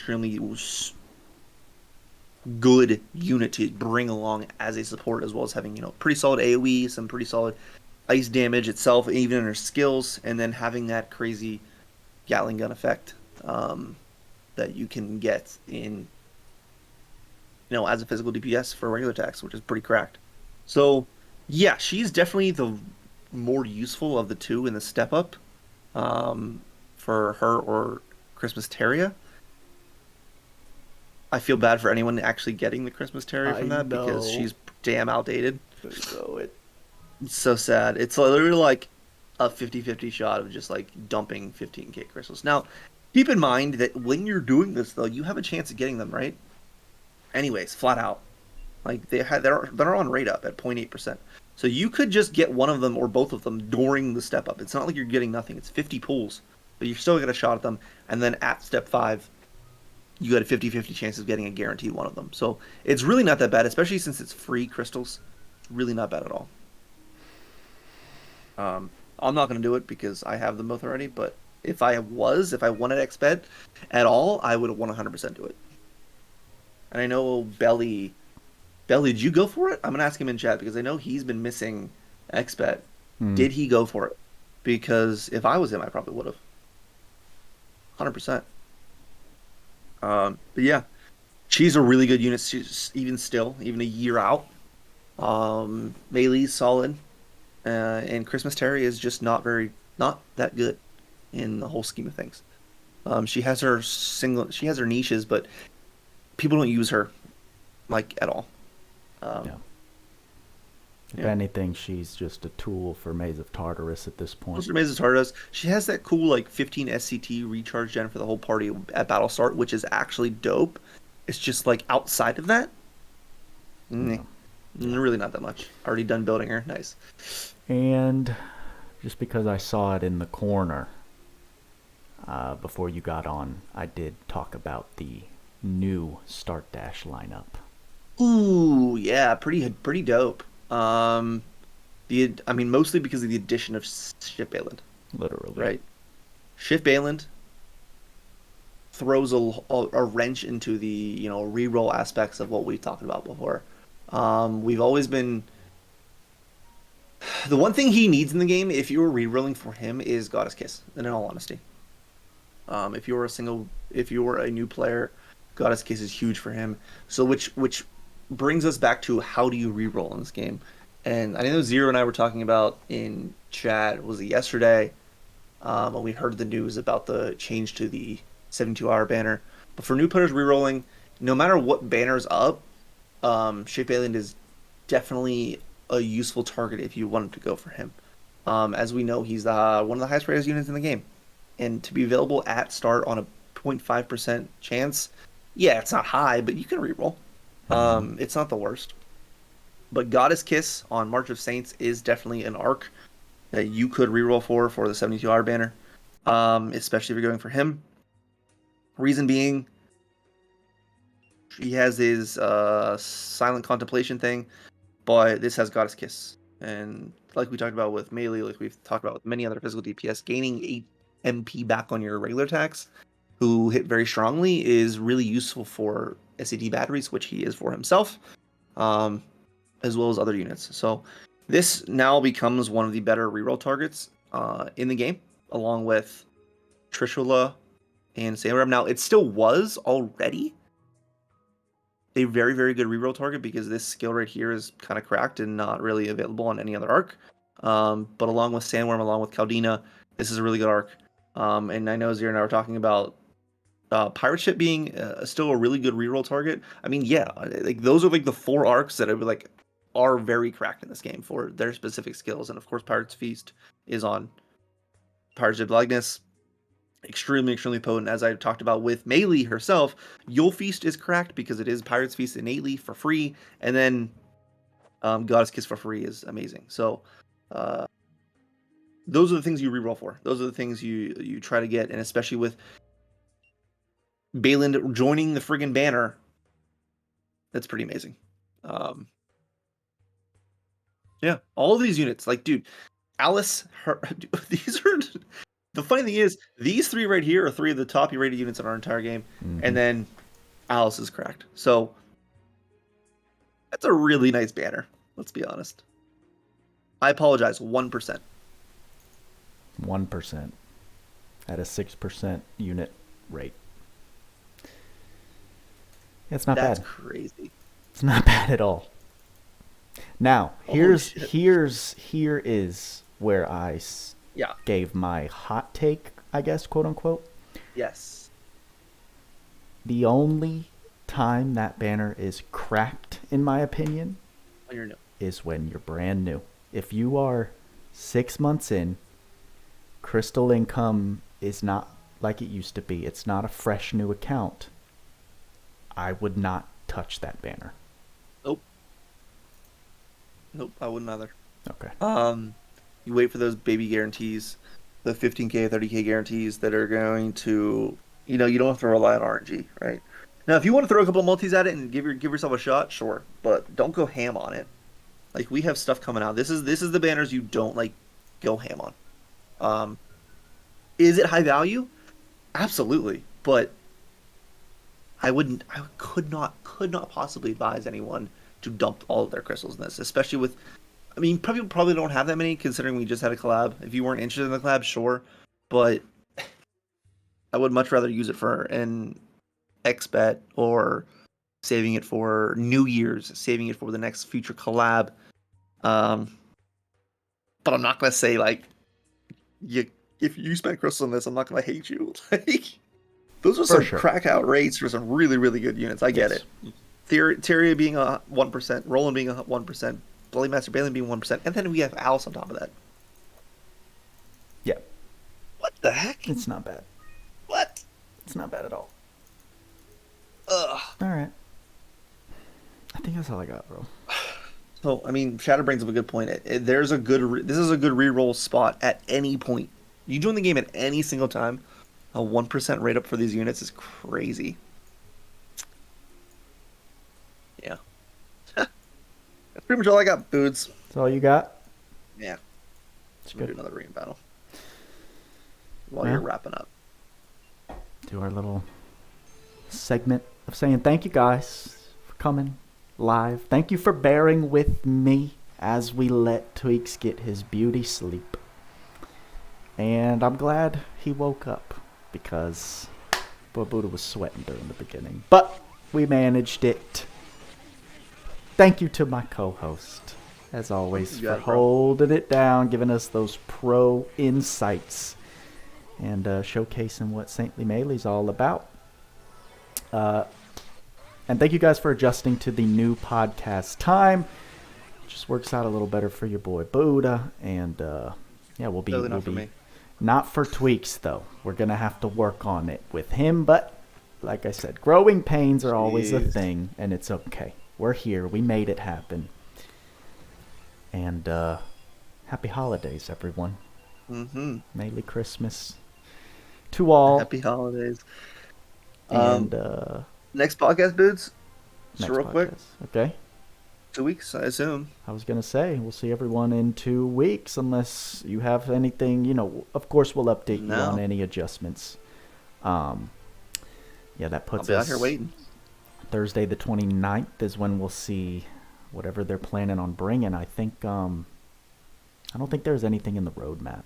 B: good unit to bring along as a support, as well as having, you know, pretty solid AoE, some pretty solid ice damage itself, even in her skills, and then having that crazy Gatling gun effect that you can get in, you know, as a physical DPS for regular attacks, which is pretty cracked. So yeah, she's definitely the more useful of the two in the step up for her or Christmas Terria. I feel bad for anyone actually getting the Christmas Terria from that because she's damn outdated. It's so sad. It's literally like a 50-50 shot of just like dumping 15k crystals. Now, keep in mind that when you're doing this though, you have a chance of getting them, right? Anyways, flat out. Like they're on rate up at 0.8%. So you could just get one of them or both of them during the step up. It's not like you're getting nothing. It's 50 pulls, but you're still get a shot at them. And then at step 5, you got a 50-50 chance of getting a guaranteed one of them. So it's really not that bad, especially since it's free crystals. Really not bad at all. I'm not going to do it because I have them both already, but if I wanted XBet at all, I would 100% do it. And I know Belly, did you go for it? I'm going to ask him in chat because I know he's been missing XBet. Did he go for it? Because if I was him, I probably would have. 100%. But yeah, she's a really good unit. She's even a year out. Melee solid, and Christmas Terry is just not that good in the whole scheme of things. She has her niches, but people don't use her like at all. Um,
A: Yeah. If
B: yeah.
A: anything, she's just a tool for Maze of Tartarus at this point.
B: Most amazing Tardos. She has that cool like 15 SCT recharge gen for the whole party at battle start, which is actually dope. It's just like outside of that,
A: Yeah.
B: really not that much. Already done building her. Nice.
A: And just because I saw it in the corner before you got on, I did talk about the new Start Dash lineup.
B: Ooh, yeah, pretty dope. I mean, mostly because of the addition of Shift Bayland,
A: Literally.
B: right? Shift Bayland throws a wrench into the reroll aspects of what we've talked about before. We've always been the one thing he needs in the game, if you were rerolling for him, is Goddess Kiss. In all honesty, if you were a new player, Goddess Kiss is huge for him. So which brings us back to how do you reroll in this game? And I know Zero and I were talking about in chat, was it yesterday? When we heard the news about the change to the 72-hour banner. But for new players rerolling, no matter what banner's up, Shape Island is definitely a useful target if you wanted to go for him. As we know, he's one of the highest rated units in the game. And to be available at start on a 0.5% chance, yeah, it's not high, but you can reroll. It's not the worst. But Goddess Kiss on March of Saints is definitely an arc that you could reroll for the 72-hour banner, especially if you're going for him. Reason being, he has his silent contemplation thing, but this has Goddess Kiss. And like we talked about with Melee, like we've talked about with many other physical DPS, gaining 8 MP back on your regular attacks, who hit very strongly, is really useful for SCD batteries, which he is for himself, as well as other units. So this now becomes one of the better reroll targets in the game, along with Trishula and Samurai. Now, it still was already a very, very good reroll target because this skill right here is kind of cracked and not really available on any other arc. But along with Sandworm, along with Caldina, this is a really good arc. And I know Zero and I were talking about Pirate Ship being still a really good reroll target. I mean, yeah, like those are like the 4 arcs that are very cracked in this game for their specific skills. And of course, Pirate's Feast is on Pirate Ship Likeness. Extremely, extremely potent. As I talked about with Melee herself, Yule Feast is cracked because it is Pirate's Feast innately for free, and then Goddess Kiss for free is amazing. So those are the things you reroll for. Those are the things you try to get, and especially with Bayland joining the friggin' banner, that's pretty amazing. Yeah, all of these units, like, dude, Alice, these are. The funny thing is, these 3 right here are 3 of the top rated units in our entire game, and then Alice is cracked. So that's a really nice banner. Let's be honest. I apologize. 1%.
A: 1% at a 6% unit rate. It's not
B: That's
A: bad.
B: crazy.
A: It's not bad at all. Now, here is where I gave my hot take, I guess, quote unquote.
B: Yes.
A: The only time that banner is cracked, in my opinion,
B: When you're new.
A: is when you're brand new. If you are 6 months in, crystal income is not like it used to be. It's not a fresh new account. I would not touch that banner.
B: Nope, I wouldn't either.
A: Okay.
B: You wait for those baby guarantees, the 15K, 30K guarantees that are going to, you don't have to rely on RNG, right? Now, if you want to throw a couple of multis at it and give yourself a shot, sure, but don't go ham on it. Like, we have stuff coming out. This is the banners you don't go ham on. Is it high value? Absolutely, but I could not possibly advise anyone to dump all of their crystals in this, especially with, I mean, probably don't have that many considering we just had a collab. If you weren't interested in the collab, sure, but I would much rather use it for an XBet or saving it for New Year's, saving it for the next future collab. But I'm not gonna say like if you spend crystals on this, I'm not gonna hate you. Like those are some crack out rates for some really, really good units. I get it. Tyria being a 1%, Roland being a 1%, Bloody Master Balin being 1%, and then we have Alice on top of that.
A: Yeah.
B: What the heck?
A: It's not bad.
B: What?
A: It's not bad at all.
B: Ugh.
A: Alright. I think that's all I got, bro.
B: So, I mean, Shadow brings up a good point. This is a good reroll spot at any point. You join the game at any single time. A 1% rate up for these units is crazy. Yeah. That's pretty much all I got, Boods.
A: That's all you got?
B: Yeah.
A: It's
B: good. Do another ring battle. While you're wrapping up.
A: Do our little segment of saying thank you guys for coming live. Thank you for bearing with me as we let Tweacz get his beauty sleep. And I'm glad he woke up because Booda was sweating during the beginning. But we managed it. Thank you to my co-host, as always, for holding it down, giving us those pro insights, and showcasing what SMayly's all about. And thank you guys for adjusting to the new podcast time. It just works out a little better for your boy Booda, and we'll be not for Tweacz though. We're gonna have to work on it with him, but like I said, growing pains are always a thing, and it's okay. We're here. We made it happen. And happy holidays, everyone. Merry Christmas to all.
B: Happy holidays.
A: And
B: next podcast, Boods.
A: Just
B: real quick.
A: Okay.
B: 2 weeks, I assume.
A: I was going to say, we'll see everyone in 2 weeks, unless you have anything, of course we'll update you on any adjustments. That puts
B: I'll be
A: us
B: out here waiting.
A: Thursday the 29th is when we'll see whatever they're planning on bringing. I think, I don't think there's anything in the roadmap.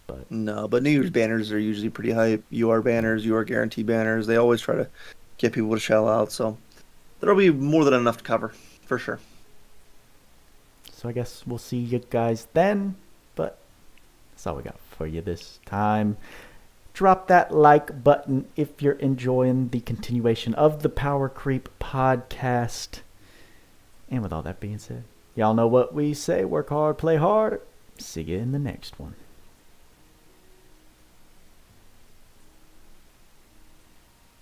A: But
B: no, but New Year's banners are usually pretty hype. UR banners, UR guarantee banners. They always try to get people to shell out, so there'll be more than enough to cover, for sure.
A: So I guess we'll see you guys then, but that's all we got for you this time. Drop that like button if you're enjoying the continuation of the Power Creep podcast. And with all that being said, y'all know what we say. Work hard, play hard. See you in the next one.